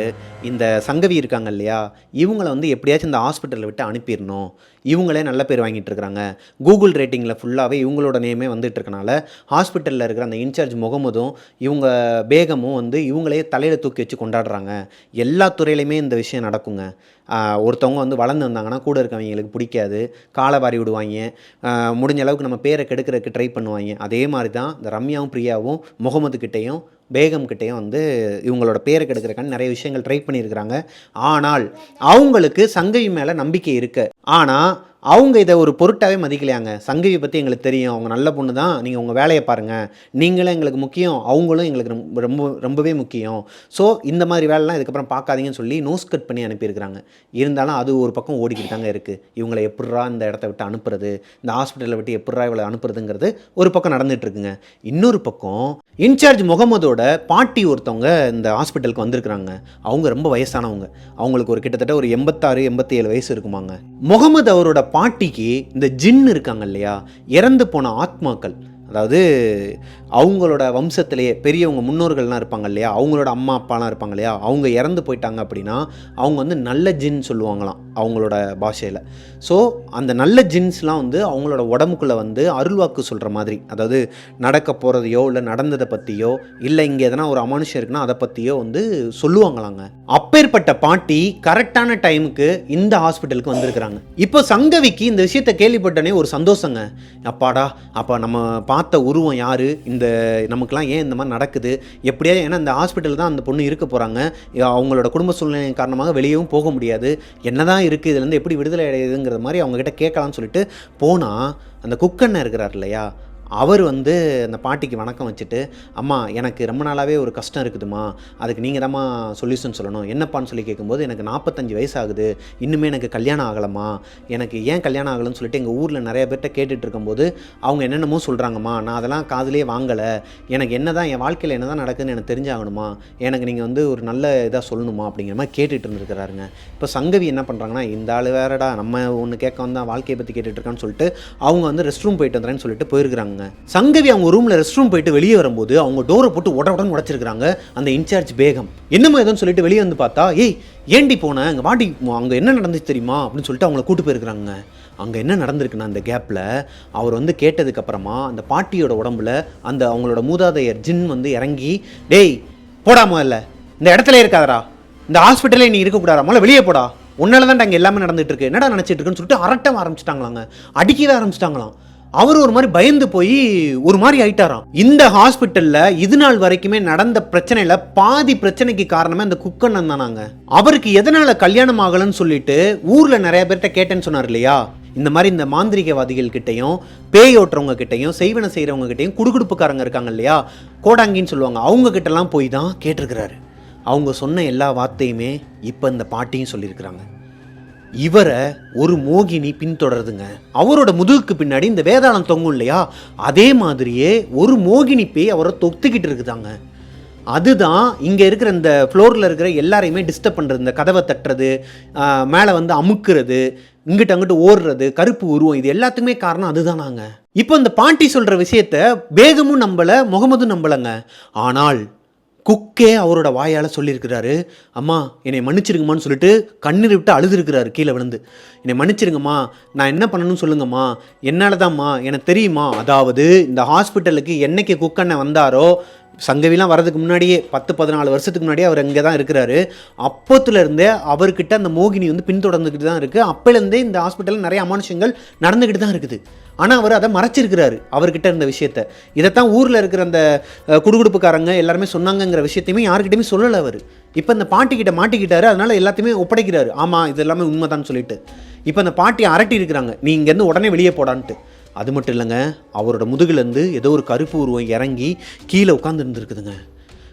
இந்த சங்கவி இருக்காங்க இல்லையா, இவங்களை வந்து எப்படியாச்சும் இந்த ஹாஸ்பிட்டலில் விட்டு அனுப்பிடணும். இவங்களே நல்ல பேர் வாங்கிட்டு இருக்கிறாங்க. கூகுள் ரேட்டிங்கில் ஃபுல்லாகவே இவங்களோட நேமே வந்துட்டு இருக்கனால ஹாஸ்பிட்டலில் இருக்கிற அந்த இன்சார்ஜ் முகமதும் இவங்க பேகமும் வந்து இவங்களே தலையில் தூக்கி வச்சு கொண்டாடுறாங்க. எல்லா துறையிலையுமே இந்த விஷயம் நடக்குங்க. ஒருத்தவங்க வந்து வளர்ந்து வந்தாங்கன்னா கூட இருக்கவங்களுக்கு பிடிக்காது, காலை வாரி விடுவாங்க, முடிஞ்ச அளவுக்கு நம்ம பேரை கெடுக்கிறதுக்கு ட்ரை பண்ணுவாங்க. அதே மாதிரி தான் இந்த ரம்யாவும் பிரியாவும் முகமதுக்கிட்டையும் பேகம்கிட்டையும் வந்து இவங்களோட பேரை கெடுக்கிறக்கான நிறைய விஷயங்கள் ட்ரை பண்ணியிருக்கிறாங்க. ஆனால் அவங்களுக்கு சங்கவி மேலே நம்பிக்கை இருக்கு. ஆனால் அவங்க இதை ஒரு பொருட்டாவே மதிக்கலையாங்க. சங்கவி பற்றி எங்களுக்கு தெரியும், அவங்க நல்ல பொண்ணு தான், நீங்கள் உங்கள் வேலையை பாருங்கள், நீங்களும் எங்களுக்கு முக்கியம், அவங்களும் எங்களுக்கு ரொம்பவே முக்கியம், ஸோ இந்த மாதிரி வேலைலாம் இதுக்கப்புறம் பார்க்காதீங்கன்னு சொல்லி நோஸ் கட் பண்ணி அனுப்பியிருக்கிறாங்க. இருந்தாலும் அது ஒரு பக்கம் ஓடிக்கிட்டு தாங்க இருக்குது. இவங்களை எப்பட்றா இந்த இடத்த விட்டு அனுப்புறது, இந்த ஹாஸ்பிட்டலை விட்டு எப்பட்றா இவளை அனுப்புறதுங்கிறது ஒரு பக்கம் நடந்துகிட்ருக்குங்க. இன்னொரு பக்கம் இன்சார்ஜ் முகமதோட பாட்டி ஒருத்தவங்க இந்த ஹாஸ்பிட்டலுக்கு வந்திருக்கிறாங்க. அவங்க ரொம்ப வயசானவங்க, அவங்களுக்கு ஒரு கிட்டத்தட்ட ஒரு 86-87 வயசு இருக்குமாங்க. முகமது அவரோட பாட்டிக்கு இந்த ஜின் இருக்காங்க இல்லையா, இறந்து போன ஆத்மாக்கள், அதாவது அவங்களோட வம்சத்திலேயே பெரியவங்க முன்னோர்கள்லாம் இருப்பாங்க இல்லையா, அவங்களோட அம்மா அப்பாலாம் இருப்பாங்க இல்லையா, அவங்க இறந்து போயிட்டாங்க அப்படின்னா அவங்க வந்து நல்ல ஜின் சொல்லுவாங்களாம் அவங்களோட பாஷையில். ஸோ அந்த நல்ல ஜின்ஸ்லாம் வந்து அவங்களோட உடம்புக்குள்ளே வந்து அருள்வாக்கு சொல்கிற மாதிரி, அதாவது நடக்க போகிறதையோ இல்லை நடந்ததை பற்றியோ இல்லை இங்கே எதனா ஒரு அமானுஷம் இருக்குன்னா அதை பற்றியோ வந்து சொல்லுவாங்களாங்க. அப்பேற்பட்ட பாட்டி கரெக்டான டைமுக்கு இந்த ஹாஸ்பிட்டலுக்கு வந்திருக்கிறாங்க. இப்போ சங்கவிக்கு இந்த விஷயத்தை கேள்விப்பட்டனே ஒரு சந்தோஷங்க. அப்பாடா, அப்போ நம்ம பார்த்த உருவம் யார், இந்த நமக்குலாம் ஏன் இந்த மாதிரி நடக்குது, எப்படியா, ஏன்னா இந்த ஹாஸ்பிட்டல் தான் அந்த பொண்ணு இருக்க போகிறாங்க, அவங்களோட குடும்ப சூழ்நிலை காரணமாக வெளியவும் போக முடியாது, என்னதான் இருக்குது இதுலேருந்து எப்படி விடுதலை அடையுதுங்கிற மாதிரி அவங்ககிட்ட கேட்கலான்னு சொல்லிட்டு போனால் அந்த குக்கண்ணன் இருக்கிறார் இல்லையா, அவர் வந்து அந்த பாட்டிக்கு வணக்கம் வச்சுட்டு, அம்மா எனக்கு ரொம்ப நாளாகவே ஒரு கஷ்டம் இருக்குதுமா, அதுக்கு நீங்கள் தான்மா சொல்யூஷன் சொல்லணும், என்னப்பான்னு சொல்லி கேட்கும்போது, எனக்கு 45 வயசு ஆகுது, இன்னுமே எனக்கு கல்யாணம் ஆகலைம்மா, எனக்கு ஏன் கல்யாணம் ஆகலைன்னு சொல்லிட்டு எங்கள் ஊரில் நிறைய பேர்கிட்ட கேட்டுட்டு இருக்கும்போது அவங்க என்னென்னமோ சொல்கிறாங்கம்மா, நான் அதெல்லாம் காதுலேயே வாங்கலை, எனக்கு என்ன தான் என் வாழ்க்கையில் என்ன தான் நடக்குதுன்னு எனக்கு தெரிஞ்சாகணுமா, எனக்கு நீங்கள் வந்து ஒரு நல்ல இதாக சொல்லணுமா அப்படிங்கிற மாதிரி கேட்டுட்டு இருந்துருக்கிறாருங்க. இப்போ சங்கவி என்ன பண்ணுறாங்கன்னா, இந்த ஆள் வேறடா நம்ம ஒன்று கேட்க வந்தால் வாழ்க்கையை பற்றி கேட்டுட்ருக்கான்னு சொல்லிட்டு அவங்க வந்து ரெஸ்ட் ரூம் போயிட்டு வந்துறேன்னு சொல்லிட்டு போயிருக்கிறாங்க. சங்கவி அவங்க ரூம்ல ரெஸ்ட் ரூம் போயிட்டு வெளியே வரும்போது அவங்க டோரை போட்டு உடனே உடைச்சிருக்காங்க அந்த இன்சார்ஜ் பேகம். என்னமோ ஏதோன்னு சொல்லிட்டு வெளியே வந்து பார்த்தா, ஏய் ஏண்டி போன அங்கே வாடி, அங்கே என்ன நடந்துச்சு தெரியுமா அப்படின்னு சொல்லிட்டு அவங்கள கூட்டு போயிருக்கிறாங்க. அங்கே என்ன நடந்திருக்குன்னா, அந்த கேப்பில் அவர் வந்து கேட்டதுக்கப்புறமா அந்த பாட்டியோட உடம்புல அந்த அவங்களோட மூதாதையர் ஜின் வந்து இறங்கி, டேய் போடாம இல்லை, இந்த இடத்துல இருக்காதரா, இந்த ஹாஸ்பிட்டலே நீ இருக்கக்கூடாதா, முதல்ல வெளியே போடா, உன்னால தான் அங்கே எல்லாமே நடந்துட்டு இருக்கு, என்னடா நினச்சிட்டு இருக்குன்னு சொல்லிட்டு அரட்ட ஆரம்பிச்சிட்டாங்களாங்க, அடிக்கவே ஆரம்பிச்சிட்டாங்களாம். அவர் ஒரு மாதிரி பயந்து போய் ஒரு மாதிரி ஆயிட்டாராம். இந்த ஹாஸ்பிட்டல்ல இது நாள் வரைக்குமே நடந்த பிரச்சனையில பாதி பிரச்சனைக்கு காரணமே அந்த குக்கண்ணன் தானாங்க. அவருக்கு எதனால கல்யாணம் ஆகலன்னு சொல்லிட்டு ஊர்ல நிறைய பேர்கிட்ட கேட்டேன்னு சொன்னார் இல்லையா, இந்த மாதிரி இந்த மாந்திரிகவாதிகள் கிட்டையும் பேய் ஓட்டுறவங்க கிட்டையும் செய்வன செய்கிறவங்க கிட்டையும் குடுகுடுப்புக்காரங்க இருக்காங்க இல்லையா, கோடாங்கின்னு சொல்லுவாங்க, அவங்க கிட்டலாம் போய் தான் கேட்டிருக்கிறாரு. அவங்க சொன்ன எல்லா வார்த்தையுமே இப்போ இந்த பாட்டியும் சொல்லியிருக்கிறாங்க. இவரை ஒரு மோகினி பின்தொடருதுங்க. அவரோட முதுகுக்கு பின்னாடி இந்த வேதாளம் தொங்கும் இல்லையா, அதே மாதிரியே ஒரு மோகினி பேய் அவரை தொத்துக்கிட்டு இருக்குதாங்க. அதுதான் இங்கே இருக்கிற இந்த ஃப்ளோரில் இருக்கிற எல்லாரையுமே டிஸ்டர்ப் பண்ணுறது, இந்த கதவை தட்டுறது, மேலே வந்து அமுக்குறது, இங்கிட்ட அங்கிட்டு ஓடுறது, கருப்பு உருவம், இது எல்லாத்துக்குமே காரணம் அதுதானாங்க. இப்போ இந்த பாட்டி சொல்கிற விஷயத்த பேகமும் நம்பலை, முகமதும் நம்பலைங்க. ஆனால் குக்கே அவரோட வாயால் சொல்லியிருக்கிறாரு, அம்மா என்னை மன்னிச்சிருங்கம்மான்னு சொல்லிட்டு கண்ணீர் விட்டு அழுதுருக்கிறாரு கீழே விழுந்து. என்னை மன்னிச்சிருங்கம்மா, நான் என்ன பண்ணணும்னு சொல்லுங்கம்மா, என்னால் தான்மா எனக்கு தெரியுமா. அதாவது இந்த ஹாஸ்பிட்டலுக்கு என்னைக்கு குக்கண்ணை வந்தாரோ, சங்கவிலாம் வரதுக்கு முன்னாடியே 10-14 வருஷத்துக்கு முன்னாடியே அவர் இங்கே தான் இருக்கிறாரு. அப்போத்துலேருந்தே அவர்கிட்ட அந்த மோகினி வந்து பின்தொடர்ந்துக்கிட்டு தான் இருக்குது. அப்போலேருந்தே இந்த ஹாஸ்பிட்டலில் நிறைய அமானுஷங்கள் நடந்துக்கிட்டு தான் இருக்குது. ஆனால் அவர் அதை மறைச்சிருக்கிறாரு அவர்கிட்ட இருந்த விஷயத்த. இதைத்தான் ஊரில் இருக்கிற அந்த குடுகுடுப்புக்காரங்க எல்லாருமே சொன்னாங்கங்கிற விஷயத்தையுமே யாருக்கிட்டையுமே சொல்லலை அவர். இப்போ இந்த பாட்டிக்கிட்ட மாட்டிக்கிட்டாரு, அதனால் எல்லாத்தையுமே ஒப்படைக்கிறாரு. ஆமாம் இது எல்லாமே உண்மைதான்னு சொல்லிட்டு இப்போ அந்த பாட்டியை அரட்டி இருக்கிறாங்க, நீ இங்கேருந்து உடனே வெளியே போடான்ட்டு. அது மட்டும் இல்லைங்க, அவரோட முதுகுலேருந்து ஏதோ ஒரு கருப்பு உருவம் இறங்கி கீழே உட்காந்து இருந்துருக்குதுங்க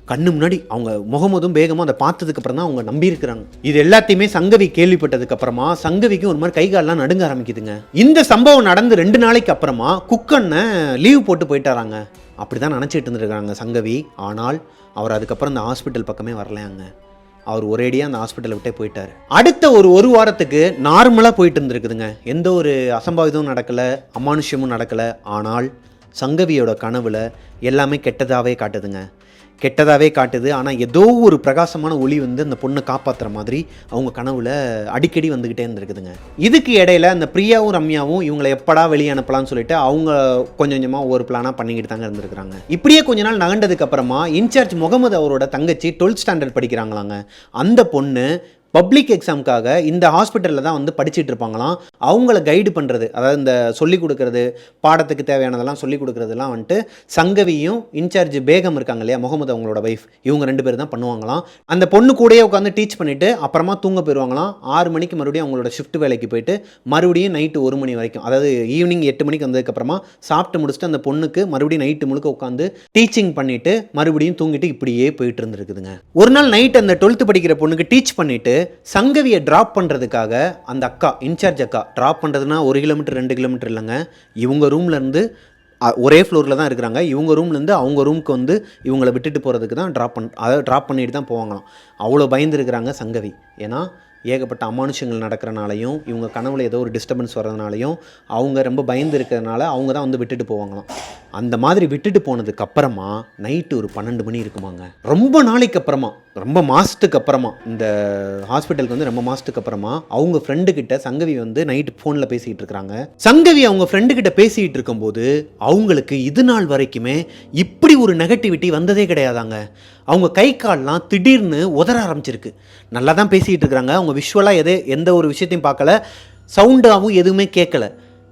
கண்ணு முன்னாடி. அவங்க முகமதும் பேகமும் அதை பார்த்ததுக்கப்புறம் தான் அவங்க நம்பியிருக்கிறாங்க. இது எல்லாத்தையுமே சங்கவி கேள்விப்பட்டதுக்கப்புறமா சங்கவிக்கு ஒரு மாதிரி கைகாலெலாம் நடுங்க ஆரம்பிக்குதுங்க. இந்த சம்பவம் நடந்து 2 நாளைக்கு அப்புறமா குக்கண்ணை லீவ் போட்டு போயிட்டாராங்க. அப்படி தான் நினச்சிட்டு இருந்துருக்காங்க சங்கவி. ஆனால் அவர் அதுக்கப்புறம் இந்த ஹாஸ்பிட்டல் பக்கமே வரலையாங்க. அவர் ஒரேடியாக அந்த ஹாஸ்பிட்டலை விட்டே போயிட்டார். அடுத்த ஒரு வாரத்துக்கு நார்மலாக போயிட்டு இருந்துருக்குதுங்க. எந்த ஒரு அசம்பாவிதமும் நடக்கலை, அமானுஷ்யமும் நடக்கலை. ஆனால் சங்கவியோட கனவில் எல்லாமே கெட்டதாகவே காட்டுதுங்க, கெட்டதாகவே காட்டுது. ஆனால் ஏதோ ஒரு பிரகாசமான ஒளி வந்து அந்த பொண்ணை காப்பாற்றுற மாதிரி அவங்க கனவில் அடிக்கடி வந்துக்கிட்டே இருந்துருக்குதுங்க. இதுக்கு இடையில அந்த பிரியாவும் ரம்யாவும் இவங்களை எப்படா வெளியே அனுப்பலாம்னு சொல்லிட்டு அவங்க கொஞ்சம் கொஞ்சமாக ஒரு பிளானாக பண்ணிக்கிட்டு தாங்க இருந்திருக்கிறாங்க. இப்படியே கொஞ்ச நாள் நகண்டதுக்கு அப்புறமா இன்சார்ஜ் முகமது அவரோட தங்கச்சி 12th ஸ்டாண்டர்ட் படிக்கிறாங்களாங்க. அந்த பொண்ணு பப்ளிக் எக்ஸாமுக்காக இந்த ஹாஸ்பிட்டலில் தான் வந்து படிச்சுட்டு இருப்பாங்களாம். அவங்கள கைடு பண்ணுறது, அதாவது இந்த சொல்லிக் கொடுக்குறது, பாடத்துக்கு தேவையானதெல்லாம் சொல்லிக் கொடுக்குறதுலாம் வந்துட்டு சங்கவியும் இன்சார்ஜ் பேகம் இருக்காங்க இல்லையா, முகமது அவங்களோட வைஃப், இவங்க 2 பேர் தான் பண்ணுவாங்களாம். அந்த பொண்ணு கூடயே உட்காந்து டீச் பண்ணிவிட்டு அப்புறமா தூங்க போயிடுவாங்களாம். 6 மணிக்கு மறுபடியும் அவங்களோட ஷிஃப்ட் வேலைக்கு போயிட்டு மறுபடியும் நைட்டு 1 மணி வரைக்கும், அதாவது ஈவினிங் 8 மணிக்கு வந்ததுக்கப்புறமா சாப்பிட்டு முடிச்சுட்டு அந்த பொண்ணுக்கு மறுபடியும் நைட்டு முழுக்க உட்காந்து டீச்சிங் பண்ணிவிட்டு மறுபடியும் தூங்கிட்டு இப்படியே போயிட்டு இருந்துருக்குதுங்க. ஒரு நாள் நைட் அந்த 12th படிக்கிற பொண்ணுக்கு டீச் பண்ணிவிட்டு சங்கவியை ட்ராப் பண்ணுறதுக்காக அந்த அக்கா, இன்சார்ஜ் அக்கா, ட்ராப் பண்ணுறதுனா 1 கிலோமீட்டர் 2 கிலோமீட்டர் இல்லைங்க, இவங்க ரூம்லேருந்து ஒரே ஃப்ளோரில் தான் இருக்கிறாங்க, இவங்க ரூம்லேருந்து அவங்க ரூமுக்கு வந்து இவங்களை விட்டுட்டு போகிறதுக்கு தான் ட்ராப் பண்ணிட்டு தான் போவாங்களாம். அவ்வளோ பயந்துருக்கிறாங்க சங்கவி. ஏன்னா ஏகப்பட்ட அமானுஷங்கள் நடக்கிறனாலையும் இவங்க கனவுல ஏதோ ஒரு டிஸ்டர்பன்ஸ் வர்றதுனாலையும் அவங்க ரொம்ப பயந்து இருக்கிறதுனால அவங்க தான் வந்து விட்டுட்டு போவாங்களாம். அந்த மாதிரி விட்டுட்டு போனதுக்கு அப்புறமா நைட்டு ஒரு 12 மணி இருக்குமாங்க. ரொம்ப நாளைக்கு அப்புறமா, ரொம்ப மாதத்துக்கு அப்புறமா, இந்த ஹாஸ்பிட்டலுக்கு வந்து ரொம்ப மாதத்துக்கு அப்புறமா அவங்க ஃப்ரெண்டுக்கிட்ட சங்கவி வந்து நைட்டு ஃபோனில் பேசிக்கிட்டு இருக்கிறாங்க. சங்கவி அவங்க ஃப்ரெண்டுக்கிட்ட பேசிக்கிட்டு இருக்கும்போது அவங்களுக்கு இது நாள் வரைக்குமே இப்படி ஒரு நெகட்டிவிட்டி வந்ததே கிடையாதாங்க. அவங்க கை கால்லாம் திடீர்னு உதற ஆரம்பிச்சிருக்கு. நல்லா தான் பேசிக்கிட்டு இருக்கிறாங்க, அவங்க விஷுவலாக எந்த ஒரு விஷயத்தையும் பார்க்கல, சவுண்டாகவும் எதுவுமே கேட்கல.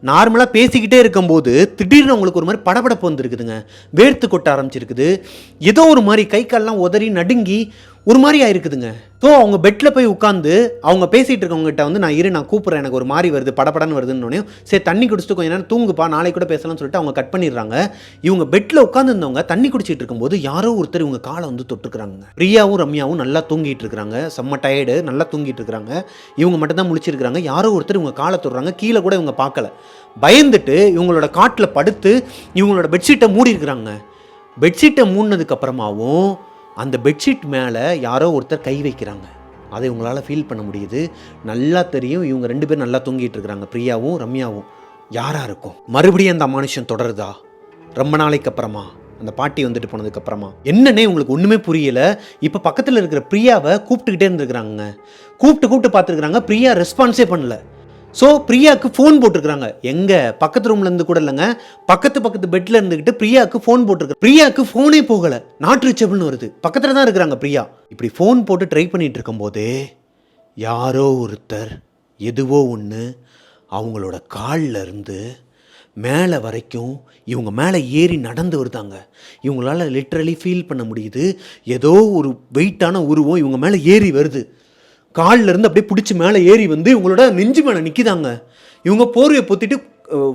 நார்மலாக பேசிக்கிட்டே இருக்கும்போது திடீர்னு அவங்களுக்கு ஒரு மாதிரி படபடப்பு வந்துருக்குதுங்க, வேர்த்து கொட்ட ஆரம்பிச்சிருக்குது, ஏதோ ஒரு மாதிரி கை கால்லாம் உதறி நடுங்கி ஒரு மாதிரி ஆயிருக்குதுங்க. ஸோ அவங்க பெட்டில் போய் உட்காந்து அவங்க பேசிகிட்டு இருக்கவங்ககிட்ட வந்து நான் கூப்பிட்றேன், எனக்கு ஒரு மாதிரி வருது, படப்படன்னு வருதுன்னு, சரி தண்ணி குடிச்சிட்டு கொஞ்சம் நேரம் தூங்குப்பா, நாளைக்கு கூட பேசலாம்னு சொல்லிட்டு அவங்க கட் பண்ணிடுறாங்க. இவங்க பெட்டில் உட்காந்துருந்தவங்க தண்ணி குடிச்சிட்டு இருக்கும்போது யாரோ ஒருத்தர் இவங்க காலை வந்து தொட்டுருக்குறாங்க. பிரியாவும் ரம்யாவும் நல்லா தூங்கிட்டு இருக்கிறாங்க, செம்ம டயர்டு, நல்லா தூங்கிட்டு இருக்கிறாங்க. இவங்க மட்டும் தான் முழிச்சிருக்கிறாங்க. யாரோ ஒருத்தர் இவங்க காலை தொடுறாங்க. கீழே கூட இவங்க பார்க்கல. பயந்துட்டு இவங்களோட காட்டில் படுத்து இவங்களோட பெட்ஷீட்டை மூடி இருக்கிறாங்க. பெட்ஷீட்டை மூடினதுக்கு அப்புறமாவும் அந்த பெட்ஷீட் மேலே யாரோ ஒருத்தர் கை வைக்கிறாங்க. அதை இவங்களால் ஃபீல் பண்ண முடியுது. நல்லா தெரியும் இவங்க 2 பேரும் நல்லா தூங்கிட்டு இருக்கிறாங்க, பிரியாவும் ரம்யாவும். யாராக இருக்கும்? மறுபடியும் அந்த அமானுஷம் தொடருதா? ரொம்ப நாளைக்கு அப்புறமா, அந்த பாட்டி வந்துட்டு போனதுக்கப்புறமா என்னன்னே உங்களுக்கு ஒன்றுமே புரியலை. இப்போ பக்கத்தில் இருக்கிற பிரியாவை கூப்பிட்டுக்கிட்டே இருந்துருக்குறாங்க. கூப்பிட்டு பார்த்துருக்குறாங்க. பிரியா ரெஸ்பான்ஸே பண்ணல. ஸோ பிரியாவுக்கு ஃபோன் போட்டிருக்கிறாங்க. எங்கே? பக்கத்து ரூம்லேருந்து கூட இல்லைங்க, பக்கத்து பெட்டில் இருந்துக்கிட்டு பிரியாவுக்கு ஃபோன் போட்டிருக்காங்க. பிரியாவுக்கு ஃபோனே போகலை, நாட் ரீச்சபிள்னு வருது. பக்கத்தில் தான் இருக்கிறாங்க பிரியா. இப்படி ஃபோன் போட்டு ட்ரை பண்ணிகிட்டு இருக்கும்போதே யாரோ ஒருத்தர் எதுவோ ஒன்று அவங்களோட காலில் இருந்து மேலே வரைக்கும் இவங்க மேலே ஏறி நடந்து வருதாங்க. இவங்களால லிட்ரலி ஃபீல் பண்ண முடியுது, ஏதோ ஒரு வெயிட்டான உருவம் இவங்க மேலே ஏறி வருது. காலில் இருந்து அப்படியே பிடிச்சி மேலே ஏறி வந்து இவங்களோட நெஞ்சு மேலே நிற்கிதாங்க. இவங்க போர்வையை பொத்திட்டு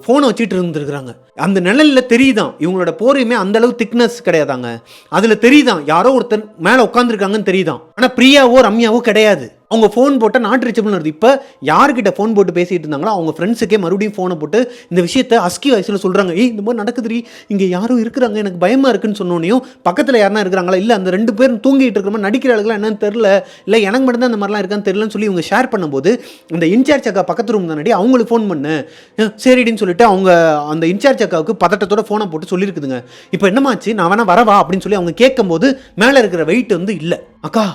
ஃபோனை வச்சுட்டு இருந்துருக்குறாங்க. அந்த நிழலில் தெரியுதான் இவங்களோட போர்வையுமே அந்தளவு திக்னஸ் கிடையாதாங்க. அதில் தெரியுதான் யாரோ ஒருத்தர் மேலே உட்காந்துருக்காங்கன்னு தெரியுதான். ஆனால் பிரியாவோ ரம்யாவோ கிடையாது. அவங்க ஃபோன் போட்டால் நாட் ரீச்சபிள்னு வருது. இப்போ யார்கிட்ட ஃபோன் போட்டு பேசிகிட்டு இருந்தாங்களோ அவங்க ஃப்ரெண்ட்ஸுக்கே மறுபடியும் ஃபோனை போட்டு இந்த விஷயத்தை அஸ்கி வயசில் சொல்கிறாங்க. இந்த மாதிரி நடக்குதுரி, இங்கே யாரும் இருக்கிறாங்க, எனக்கு பயமாக இருக்குன்னு சொன்னோனையும் பக்கத்தில் யாருனா இருக்கிறாங்களா, இல்லை அந்த 2 பேரும் தூங்கிட்டு இருக்கிற மாதிரி நடிக்கிற ஆளுங்களாம் என்னன்னு தெரில, இல்லை எனக்கு மட்டும்தான் அந்த மாதிரிலாம் இருக்கான்னு தெரிலன்னு சொல்லி இவங்க ஷேர் பண்ணும்போது இந்த இன்சார்ஜ் அக்கா பக்கத்து ரூம் தானடி, அவங்களுக்கு ஃபோன் பண்ணு சரிடின்னு சொல்லிட்டு அவங்க அந்த இன்சார்ஜ் அக்காவுக்கு பதட்டத்தோட ஃபோனை போட்டு சொல்லியிருக்குதுங்க. இப்போ என்னமாச்சு, நான் வேணா வரவா அப்படின்னு சொல்லி அவங்க கேட்கும்போது மேலே இருக்கிற வெயிட் வந்து இல்லை. அக்கா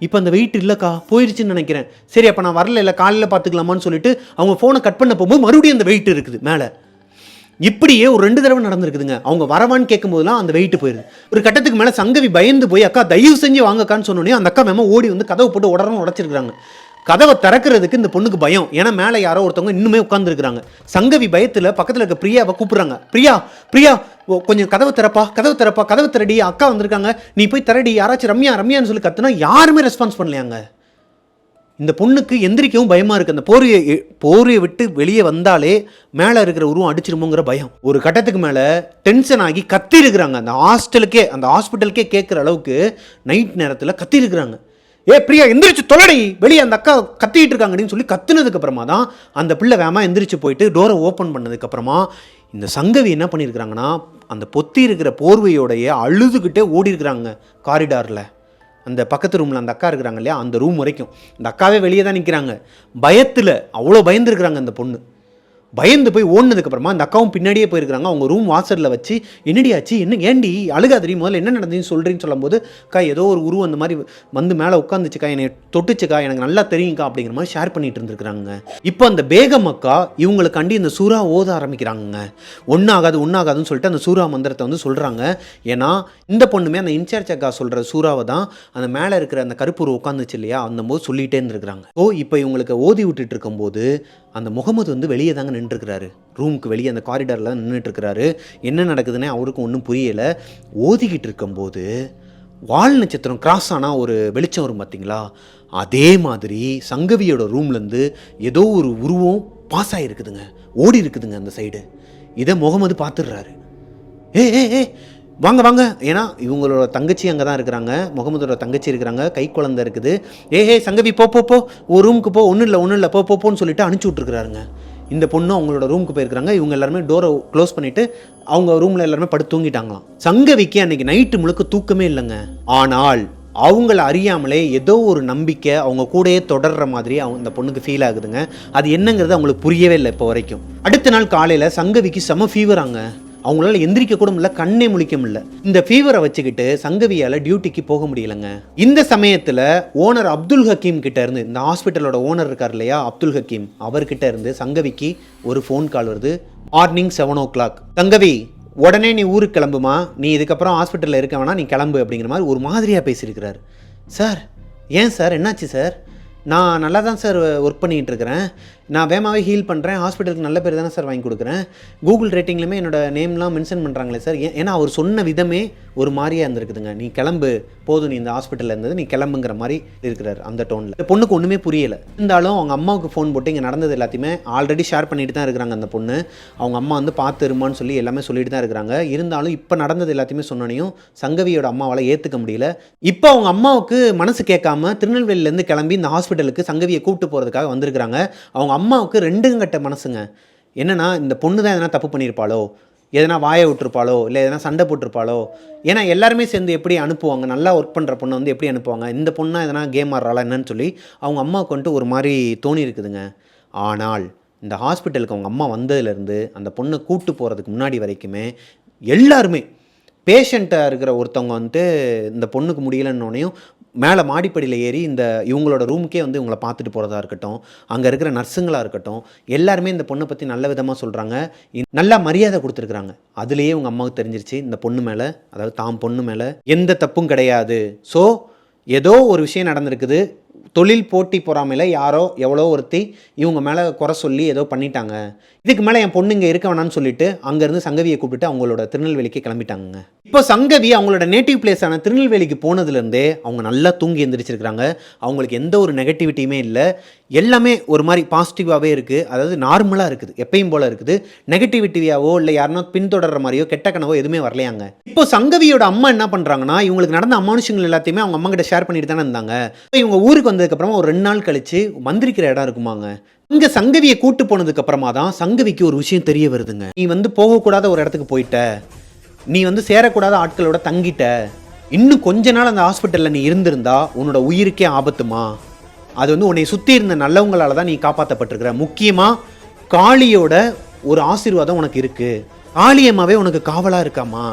இப்போ அந்த வெயிட் இல்லைக்கா, போயிடுச்சுன்னு நினைக்கிறேன். சரி அப்போ நான் வரல, இல்லை காலையில் பார்த்துக்கலாமான்னு சொல்லிட்டு அவங்க ஃபோனை கட் பண்ண போகும்போது மறுபடியும் அந்த வெயிட் இருக்குது மேலே. இப்படியே ஒரு 2 தடவை நடந்திருக்குதுங்க. அவங்க வரவான்னு கேட்கும்போதுலாம் அந்த வெயிட் போயிடுது. ஒரு கட்டத்துக்கு மேலே சங்கவி பயந்து போய் அக்கா தயவு செஞ்சு வாங்கக்கான்னு சொன்னோன்னே அந்த அக்கா மேம ஓடி வந்து கதவை போட்டு உடச்சிருக்கிறாங்க. கதவை திறக்கிறதுக்கு இந்த பொண்ணுக்கு பயம், ஏன்னா மேலே யாரோ ஒருத்தவங்க இன்னுமே உட்காந்துருக்குறாங்க. சங்கவி பயத்தில் பக்கத்தில் இருக்க பிரியாவை கூப்பிட்றாங்க. பிரியா கொஞ்சம் கதவை திறடி, அக்கா வந்திருக்காங்க, நீ போய் திறடி, யாராச்சும் ரம்யான்னு சொல்லி கத்துனா யாருமே ரெஸ்பான்ஸ் பண்ணலையாங்க. இந்த பொண்ணுக்கு எந்திரிக்கவும் பயமாக இருக்குது. அந்த போர்வையை விட்டு வெளியே வந்தாலே மேலே இருக்கிற உருவம் அடிச்சிருமோங்கிற பயம். ஒரு கட்டத்துக்கு மேலே டென்ஷன் ஆகி கத்தி இருக்கிறாங்க. அந்த ஹாஸ்பிட்டலுக்கே கேட்குற அளவுக்கு நைட் நேரத்தில் கத்தி இருக்கிறாங்க. பிரியா எந்திரிச்சு தொலைடி, வெளியே அந்த அக்கா கத்திட்டு இருக்காங்க அப்படின்னு சொல்லி கத்துனதுக்கு அப்புறமா தான் அந்த பிள்ளை வேமா எந்திரிச்சு போயிட்டு டோரை ஓப்பன் பண்ணதுக்கப்புறமா இந்த சங்கவி என்ன பண்ணியிருக்கிறாங்கன்னா அந்த பொத்தி இருக்கிற போர்வையோடைய அழுதுகிட்டே ஓடி இருக்கிறாங்க காரிடாரில். அந்த பக்கத்து ரூமில் அந்த அக்கா இருக்கிறாங்க இல்லையா, அந்த ரூம் வரைக்கும். இந்த அக்காவே வெளியே தான் நிற்கிறாங்க பயத்தில். அவ்வளோ பயந்துருக்குறாங்க அந்த பொண்ணு. பயந்து போய் ஓடுனதுக்கப்புறமா அந்த அக்காவும் பின்னாடியே போயிருக்காங்க. அவங்க ரூம் வாசலில் வச்சு என்னடி ஆச்சு, என்ன ஏண்டி அழுகாதிரி, முதல்ல என்ன நடந்துன்னு சொல்கிறீன்னு சொல்லும்போது, அக்கா ஏதோ ஒரு உருவம் அந்த மாதிரி வந்து மேலே உட்காந்துச்சுக்கா, என்னை தொட்டுச்சுக்கா, எனக்கு நல்லா தெரியுங்க்கா அப்படிங்கிற மாதிரி ஷேர் பண்ணிட்டு இருந்திருக்கிறாங்க. இப்போ அந்த பேகம் அக்கா இவங்களுக்காண்டி இந்த சூறா ஓத ஆரம்பிக்கிறாங்க. ஒன்றாகாதுன்னு சொல்லிட்டு அந்த சூறா மந்திரத்தை வந்து சொல்கிறாங்க. ஏன்னா இந்த பொண்ணுமே அந்த இன்சார்ஜ் அக்கா சொல்கிற சூறாவை தான் அந்த மேலே இருக்கிற அந்த கருப்புரு உட்காந்துச்சு இல்லையா, அந்த போது சொல்லிகிட்டே இருந்திருக்கிறாங்க. இப்போ இவங்களுக்கு ஓதி விட்டுட்டு இருக்கும்போது அந்த முகமது வந்து வெளியே தாங்க நின்றுருக்கிறாரு. ரூமுக்கு வெளியே அந்த காரிடாரில் நின்றுட்டுருக்கிறாரு. என்ன நடக்குதுன்னே அவருக்கும் ஒன்றும் புரியலை. ஓதிக்கிட்டு இருக்கும்போது வால் நட்சத்திரம் கிராஸ் ஆனால் ஒரு வெளிச்சம் வரும் பார்த்தீங்களா, அதே மாதிரி சங்கவியோட ரூம்லேருந்து ஏதோ ஒரு உருவம் பாஸ் ஆகிருக்குதுங்க, ஓடி இருக்குதுங்க அந்த சைடு. இதை முகமது பார்த்துடுறாரு. ஏ வாங்க, ஏன்னா இவங்களோட தங்கச்சி அங்கே தான் இருக்கிறாங்க, முகமதோட தங்கச்சி இருக்கிறாங்க, கை குழந்தை இருக்குது. சங்கவி போ ஒரு ரூமுக்கு போ, ஒன்றும் இல்லை போன்னு சொல்லிட்டு அனுப்பிச்சி விட்ருக்குறாருங்க. இந்த பொண்ணு அவங்களோட ரூமுக்கு போயிருக்கிறாங்க. இவங்க எல்லாருமே டோரை க்ளோஸ் பண்ணிவிட்டு அவங்க ரூமில் எல்லாருமே படுத்து தூங்கிட்டாங்களாம். சங்கவிக்கு அன்றைக்கி நைட்டு முழுக்க தூக்கமே இல்லைங்க. ஆனால் அவங்கள அறியாமலே ஏதோ ஒரு நம்பிக்கை அவங்க கூடயே தொடர்ற மாதிரி அந்த பொண்ணுக்கு ஃபீல் ஆகுதுங்க. அது என்னங்கிறது அவங்களுக்கு புரியவே இல்லை இப்போ வரைக்கும். அடுத்த நாள் காலையில் சங்கவிக்கு செம ஃபீவராங்க. அவங்களால எந்திரிக்க கூட முடியல, கண்ணே முழிக்க முடியல. இந்த ஃபீவரை வச்சுக்கிட்டு சங்கவியால் டியூட்டிக்கு போக முடியலைங்க. இந்த சமயத்தில் ஓனர் அப்துல் ஹக்கீம் கிட்ட இருந்து, இந்த ஹாஸ்பிட்டலோட ஓனர் இருக்கார் இல்லையா அப்துல் ஹக்கீம், அவர்கிட்ட இருந்து சங்கவிக்கு ஒரு ஃபோன் கால் வருது. Morning 7 o'clock. சங்கவி உடனே நீ ஊருக்கு கிளம்புமா, நீ இதுக்கப்புறம் ஹாஸ்பிட்டலில் இருக்க வேணா, நீ கிளம்பு அப்படிங்கிற மாதிரி ஒரு மாதிரியாக பேசியிருக்கிறார். சார் ஏன் சார் என்னாச்சு சார், நான் நல்லா தான் சார் ஒர்க் பண்ணிகிட்டு இருக்கிறேன், நான் வேகமாகவே ஹீல் பண்ணுறேன், ஹாஸ்பிட்டலுக்கு நல்ல பேர் தானே சார் வாங்கி கொடுக்குறேன், கூகுள் ரேட்டிங்லையுமே என்னோடய நேம்லாம் மென்ஷன் பண்ணுறாங்களே சார், ஏன்னா அவர் சொன்ன விதமே ஒரு மாதிரியாக இருந்திருக்குதுங்க. நீ கிளம்பு போதும், நீ இந்த ஹாஸ்பிட்டலில் இருந்தது, நீ கிளம்புங்கிற மாதிரி இருக்கிறார் அந்த டோனில். இந்த பொண்ணுக்கு ஒன்றுமே புரியலை. இருந்தாலும் அவங்க அம்மாவுக்கு ஃபோன் போட்டு இங்கே நடந்தது எல்லாத்தையுமே ஆல்ரெடி ஷேர் பண்ணிட்டு தான் இருக்கிறாங்க அந்த பொண்ணு. அவங்க அம்மா வந்து பார்த்துருமான்னு சொல்லி எல்லாமே சொல்லிட்டு தான் இருக்கிறாங்க. இருந்தாலும் இப்போ நடந்தது எல்லாத்தையுமே சொன்னோனையும் சங்கவியோட அம்மாவால் ஏற்றுக்க முடியல. இப்போ அவங்க அம்மாவுக்கு மனசு கேட்காம திருநெல்வேலியிலேருந்து கிளம்பி இந்த ஹாஸ்பிட்டலுக்கு சங்கவியை கூப்பிட்டு போகிறதுக்காக வந்திருக்கிறாங்க. அவங்க அம்மாவுக்கு ரெண்டும் கட்ட மனசுங்க. என்னன்னா இந்த பொண்ணு தான் எதனா தப்பு பண்ணியிருப்பாளோ, எதனா வாயை விட்டுருப்பாளோ, இல்லை எதனா சண்டை போட்டிருப்பாளோ. ஏன்னா எல்லாருமே சேர்ந்து எப்படி அனுப்புவாங்க, நல்லா ஒர்க் பண்ணுற பொண்ணை வந்து எப்படி அனுப்புவாங்க, இந்த பொண்ணா எதனா கேம் ஆடுறாளா என்னன்னு சொல்லி அவங்க அம்மாவுக்கு வந்துட்டு ஒரு மாதிரி தோணி இருக்குதுங்க. ஆனால் இந்த ஹாஸ்பிட்டலுக்கு அவங்க அம்மா வந்ததுலேருந்து அந்த பொண்ணை கூப்பிட்டு போகிறதுக்கு முன்னாடி வரைக்குமே எல்லாருமே பேஷண்ட்டாக இருக்கிற ஒருத்தவங்க வந்துட்டு இந்த பொண்ணுக்கு முடியலன்னோனையும் மேலே மாடிப்படியில் ஏறி இந்த இவங்களோட ரூமுக்கே வந்து இவங்களை பார்த்துட்டு போகிறதா இருக்கட்டும், அங்கே இருக்கிற நர்ஸுங்களாக இருக்கட்டும், எல்லாருமே இந்த பொண்ணை பற்றி நல்ல விதமாக சொல்கிறாங்க, நல்லா மரியாதை கொடுத்துருக்குறாங்க. அதுலேயே உங்கள் அம்மாவுக்கு தெரிஞ்சிருச்சு இந்த பொண்ணு மேலே, அதாவது தாம் பொண்ணு மேலே எந்த தப்பும் கிடையாது. ஸோ ஏதோ ஒரு விஷயம் நடந்திருக்குது, தொழில் போட்டி பொறாமையில் யாரோ எவ்வளோ ஒருத்தி இவங்க மேலே குறை சொல்லி ஏதோ பண்ணிட்டாங்க, இதுக்கு மேலே என் பொண்ணு இங்கே இருக்க வேணான்னு சொல்லிட்டு அங்கேருந்து சங்கவியை கூப்பிட்டு அவங்களோட திருநெல்வேலிக்கு கிளம்பிட்டாங்க. இப்போ சங்கவி அவங்களோட நேட்டிவ் பிளேஸான திருநெல்வேலிக்கு போனதுலேருந்தே அவங்க நல்லா தூங்கி எந்திரிச்சிருக்கிறாங்க. அவங்களுக்கு எந்த ஒரு நெகட்டிவிட்டியுமே இல்லை, எல்லாமே ஒரு மாதிரி பாசிட்டிவாகவே இருக்குது, அதாவது நார்மலாக இருக்குது, எப்பயும் போல் இருக்குது. நெகட்டிவிட்டியாவோ இல்லை யாருன்னா பின்தொடர்ற மாதிரியோ கெட்ட கனவோ எதுவுமே வரலையாங்க. இப்போ சங்கவியோட அம்மா என்ன பண்ணுறாங்கன்னா, இவங்களுக்கு நடந்த அமானுஷங்கள் எல்லாத்தையுமே அவங்க அம்மா கிட்ட ஷேர் பண்ணிட்டு தானே இருந்தாங்க. இவங்க ஊருக்கு வந்ததுக்கப்புறமா ஒரு 2 நாள் கழிச்சு மந்திரிக்கிற இடம் இருக்குமாங்க, இங்கே சங்கவியை கூட்டு போனதுக்கு அப்புறமா தான் சங்கவிக்கு ஒரு விஷயம் தெரிய வருதுங்க. நீ வந்து போகக்கூடாத ஒரு இடத்துக்கு போயிட்ட, நீ வந்து சேரக்கூடாத ஆட்களோட தங்கிட்ட, இன்னும் கொஞ்ச நாள் அந்த ஹாஸ்பிட்டலில் நீ இருந்திருந்தா உன்னோட உயிருக்கே ஆபத்துமா, அது வந்து உன்னை சுற்றி இருந்த நல்லவங்களால தான் நீ காப்பாற்றப்பட்டிருக்கிற, முக்கியமாக காளியோட ஒரு ஆசீர்வாதம் உனக்கு இருக்குது, காளியம்மாவே உனக்கு காவலாக இருக்காமா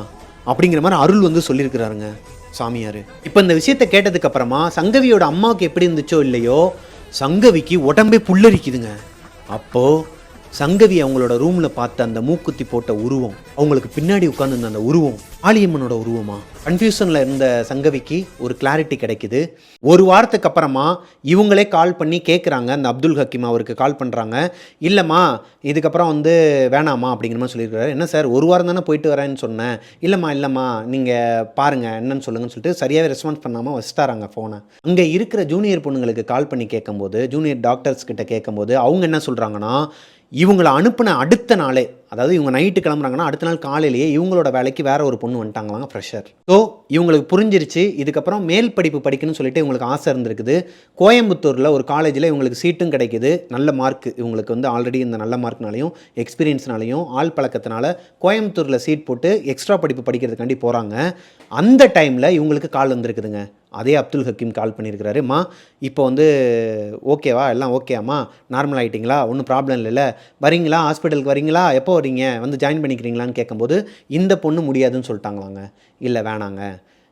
அப்படிங்கிற மாதிரி அருள் வந்து சொல்லியிருக்கிறாருங்க சாமியார். இப்போ இந்த விஷயத்தை கேட்டதுக்கு அப்புறமா சங்கவியோட அம்மாவுக்கு எப்படி இருந்துச்சோ இல்லையோ, சங்கவிக்கு உடம்பே புல்லரிக்குதுங்க. அப்போது சங்கவி அவங்களோட ரூமில் பார்த்த அந்த மூக்குத்தி போட்ட உருவம், அவங்களுக்கு பின்னாடி உட்காந்துருந்த அந்த உருவம் காளியம்மனோட உருவமா? கன்ஃபியூஷனில் இருந்த சங்கவிக்கு ஒரு கிளாரிட்டி கிடைக்குது. ஒரு வாரத்துக்கு அப்புறமா இவங்களே கால் பண்ணி கேட்குறாங்க, அந்த அப்துல் ஹக்கீம் அவருக்கு கால் பண்ணுறாங்க, இல்லைம்மா இதுக்கப்புறம் வந்து வேணாமா அப்படிங்கிற மாதிரி சொல்லியிருக்காரு. என்ன சார் ஒரு வாரம் தானே போயிட்டு வரேன்னு சொன்னேன், இல்லைம்மா நீங்கள் பாருங்கள் என்னன்னு சொல்லுங்கன்னு சொல்லிட்டு சரியாகவே ரெஸ்பான்ஸ் பண்ணாமல் வச்சுட்டாராங்க ஃபோனை. அங்கே இருக்கிற ஜூனியர் பொண்ணுங்களுக்கு கால் பண்ணி கேட்கும்போது, ஜூனியர் டாக்டர்ஸ் கிட்ட கேட்கும்போது அவங்க என்ன சொல்கிறாங்கன்னா, இவங்களை அனுப்பின அடுத்த நாளே, அதாவது இவங்க நைட்டு கிளம்புறாங்கன்னா அடுத்த நாள் காலையிலேயே இவங்களோட வேலைக்கு வேற ஒரு பொண்ணு வந்துட்டாங்களாங்க, ஃப்ரெஷர். ஸோ இவங்களுக்கு புரிஞ்சிருச்சு இதுக்கப்புறம் மேல் படிப்பு படிக்கணும்னு சொல்லிட்டு இவங்களுக்கு ஆசை இருந்திருக்குது. கோயம்புத்தூரில் ஒரு காலேஜில் இவங்களுக்கு சீட்டும் கிடைக்குது, நல்ல மார்க் இவங்களுக்கு வந்து ஆல்ரெடி இந்த நல்ல மார்க்னாலையும் எக்ஸ்பீரியன்ஸ்னாலையும் ஆள் பழக்கத்தினால கோயம்புத்தூரில் சீட் போட்டு எக்ஸ்ட்ரா படிப்பு படிக்கிறதுக்காண்டி போகிறாங்க. அந்த டைமில் இவங்களுக்கு கால் வந்திருக்குதுங்க. அதே அப்துல் ஹக்கீம் கால் பண்ணியிருக்கிறாரு. அம்மா இப்போ வந்து ஓகேவா, எல்லாம் ஓகேம்மா, நார்மல் ஆகிட்டிங்களா, ஒன்றும் ப்ராப்ளம் இல்லைல்ல, வரீங்களா, ஹாஸ்பிட்டலுக்கு வரீங்களா, எப்போ வரீங்க, வந்து ஜாயின் பண்ணிக்கிறீங்களான்னு கேட்கும்போது இந்த பொண்ணு முடியாதுன்னு சொல்லிட்டாங்களாங்க. இல்லை வேணாங்க,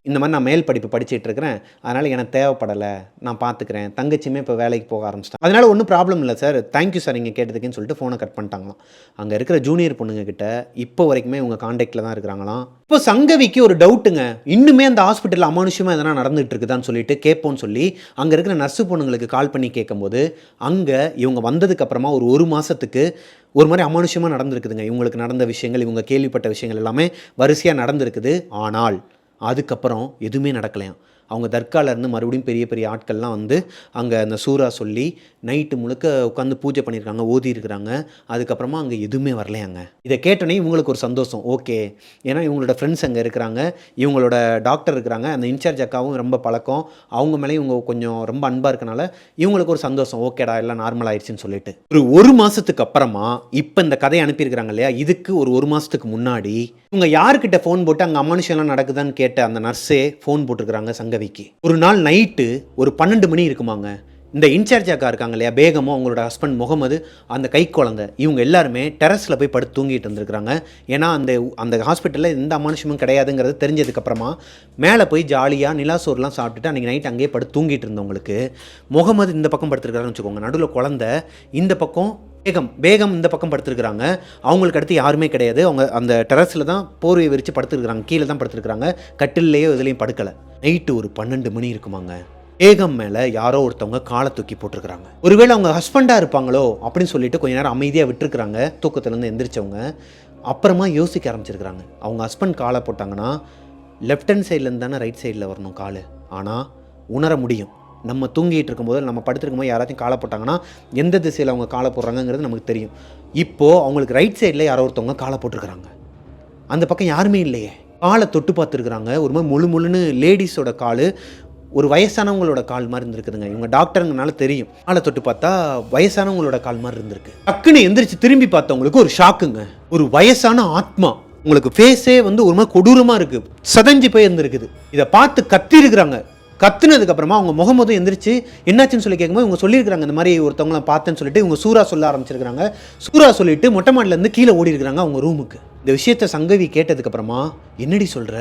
இந்த மாதிரி நான் மேல் படிப்பு படிச்சுட்டு இருக்கிறேன், அதனால் எனக்கு தேவைப்படலை, நான் பார்த்துக்கிறேன், தங்கச்சியுமே இப்போ வேலைக்கு போக ஆரம்பிச்சிட்டேன், அதனால் ஒன்றும் ப்ராப்ளம் இல்லை சார், தேங்க்யூ சார் நீங்கள் கேட்டதுக்குன்னு சொல்லிட்டு ஃபோனை கட் பண்ணிட்டாங்களாம். அங்கே இருக்கிற ஜூனியர் பொண்ணுங்க கிட்ட இப்போ வரைக்குமே இவங்க காண்டாக்டில் தான் இருக்கிறாங்களாம். இப்போ சங்கவிக்கு ஒரு டவுட்டுங்க, இன்னுமே அந்த ஹாஸ்பிட்டலில் அமானுஷமாக எதனா நடந்துகிட்டு இருக்குதான்னு சொல்லிட்டு கேட்போன்னு சொல்லி அங்கே இருக்கிற நர்ஸு பொண்ணுங்களுக்கு கால் பண்ணி கேட்கும்போது அங்கே இவங்க வந்ததுக்கப்புறமா ஒரு மாதத்துக்கு ஒரு மாதிரி அமானுஷமாக நடந்திருக்குதுங்க. இவங்களுக்கு நடந்த விஷயங்கள், இவங்க கேள்விப்பட்ட விஷயங்கள் எல்லாமே வரிசையாக நடந்திருக்குது. ஆனால் அதுக்கப்புறம் எதுவுமே நடக்கலையாம். அவங்க தர்காவிலேருந்து மறுபடியும் பெரிய பெரிய ஆட்கள்லாம் வந்து அங்கே அந்த சூறா சொல்லி நைட்டு முழுக்க உட்காந்து பூஜை பண்ணியிருக்காங்க, ஓதி இருக்கிறாங்க. அதுக்கப்புறமா அங்கே எதுவுமே வரலையாங்க. இதை கேட்டோன்னே இவங்களுக்கு ஒரு சந்தோஷம். ஓகே, ஏன்னா இவங்களோட ஃப்ரெண்ட்ஸ் அங்கே இருக்கிறாங்க, இவங்களோட டாக்டர் இருக்கிறாங்க, அந்த இன்சார்ஜ் அக்காவும் ரொம்ப பழக்கம், அவங்க மேலே இவங்க கொஞ்சம் ரொம்ப அன்பாக இருக்கனால இவங்களுக்கு ஒரு சந்தோஷம். ஓகேடா, எல்லாம் நார்மல் ஆயிடுச்சுன்னு சொல்லிட்டு ஒரு மாதத்துக்கு அப்புறமா இப்போ இந்த கதையை அனுப்பியிருக்கிறாங்க இல்லையா, இதுக்கு ஒரு மாதத்துக்கு முன்னாடி இவங்க யார்கிட்ட ஃபோன் போட்டு அங்கே அமானுஷம்லாம் நடக்குதான்னு கேட்ட அந்த நர்ஸே ஃபோன் போட்டிருக்கிறாங்க சங்கவிக்கு. ஒரு நாள் நைட்டு ஒரு 12 மணி இருக்குமாங்க. இந்த இன்சார்ஜ் அக்கா இருக்காங்க இல்லையா, பேகமும் அவங்களோட ஹஸ்பண்ட் முகமது, அந்த கை குழந்தை, இவங்க எல்லாருமே டெரஸில் போய் படுத்து தூங்கிட்டு இருந்திருக்கிறாங்க. ஏன்னா அந்த ஹாஸ்பிட்டலில் எந்த அமானுஷமும் கிடையாதுங்கிறது தெரிஞ்சதுக்கப்புறமா மேலே போய் ஜாலியாக நிலாசோர்லாம் சாப்பிட்டுட்டு அன்றைக்கி நைட் அங்கேயே படுத்து தூங்கிட்டு இருந்தவங்களுக்கு முகமது இந்த பக்கம் படுத்துருக்காருன்னு வச்சுக்கோங்க, நடுவில் குழந்தை, இந்த பக்கம் பேகம் இந்த பக்கம் படுத்துருக்குறாங்க. அவங்களுக்கு அடுத்து யாருமே கிடையாது. அவங்க அந்த டெரஸில் தான் போர்வையை விரித்து படுத்துருக்குறாங்க, கீழே தான் படுத்துருக்குறாங்க, கட்டிலேயோ இதுலேயும் படுக்கலை. நைட்டு ஒரு 12 மணி இருக்குமாங்க. பேகம் மேலே யாரோ ஒருத்தவங்க காலை தூக்கி போட்டிருக்கிறாங்க. ஒருவேளை அவங்க ஹஸ்பண்டாக இருப்பாங்களோ அப்படின்னு சொல்லிட்டு கொஞ்ச நேரம் அமைதியாக விட்டுருக்குறாங்க. தூக்கத்துலேருந்து எந்திரிச்சவங்க அப்புறமா யோசிக்க ஆரம்பிச்சிருக்கிறாங்க. அவங்க ஹஸ்பண்ட் காலை போட்டாங்கன்னா லெஃப்ட் ஹேண்ட் சைட்லேருந்து தானே ரைட் சைடில் வரணும் கால். ஆனால் உணர முடியும், நம்ம தூங்கிட்டு இருக்கும்போது, நம்ம படுத்துருக்கும் போது யாராச்சும் காலை போட்டாங்கன்னா எந்த திசையில் அவங்க காலை போடுறாங்கங்கிறது நமக்கு தெரியும். இப்போது அவங்களுக்கு ரைட் சைடில் யாரோ ஒருத்தவங்க காலை போட்டிருக்கிறாங்க. அந்த பக்கம் யாருமே இல்லையே. காலை தொட்டு பார்த்துருக்குறாங்க. ஒரு மாதிரி முழுன்னு லேடிஸோட கால், ஒரு வயசானவங்களோட கால் மாதிரி இருந்திருக்குதுங்க. இவங்க டாக்டருங்கனால தெரியும். காலை தொட்டு பார்த்தா வயசானவங்களோட கால் மாதிரி இருந்திருக்கு. டக்குன்னு எந்திரிச்சு திரும்பி பார்த்தவங்களுக்கு ஒரு ஷாக்குங்க. ஒரு வயசான ஆத்மா, உங்களுக்கு ஃபேஸே வந்து ஒரு மாதிரி கொடூரமாக இருக்குது, சதஞ்சு போய் இருந்திருக்குது. இதை பார்த்து கத்திருக்கிறாங்க. கத்துனதுக்கப்புறமா அவங்க முகமதும் எந்திரிச்சு என்னாச்சுன்னு சொல்லி கேட்கும்போது இவங்க சொல்லியிருக்கிறாங்க, இந்த மாதிரி ஒருத்தவங்களை பார்த்தேன்னு சொல்லிட்டு இவங்க சூறா சொல்ல ஆரம்பிச்சிருக்கிறாங்க. சூறா சொல்லிட்டு மொட்டை மாடிலேருந்து கீழே ஓடி இருக்கிறாங்க அவங்க ரூமுக்கு. இந்த விஷயத்த சங்கவி கேட்டதுக்கப்புறமா, என்னடி சொல்கிற,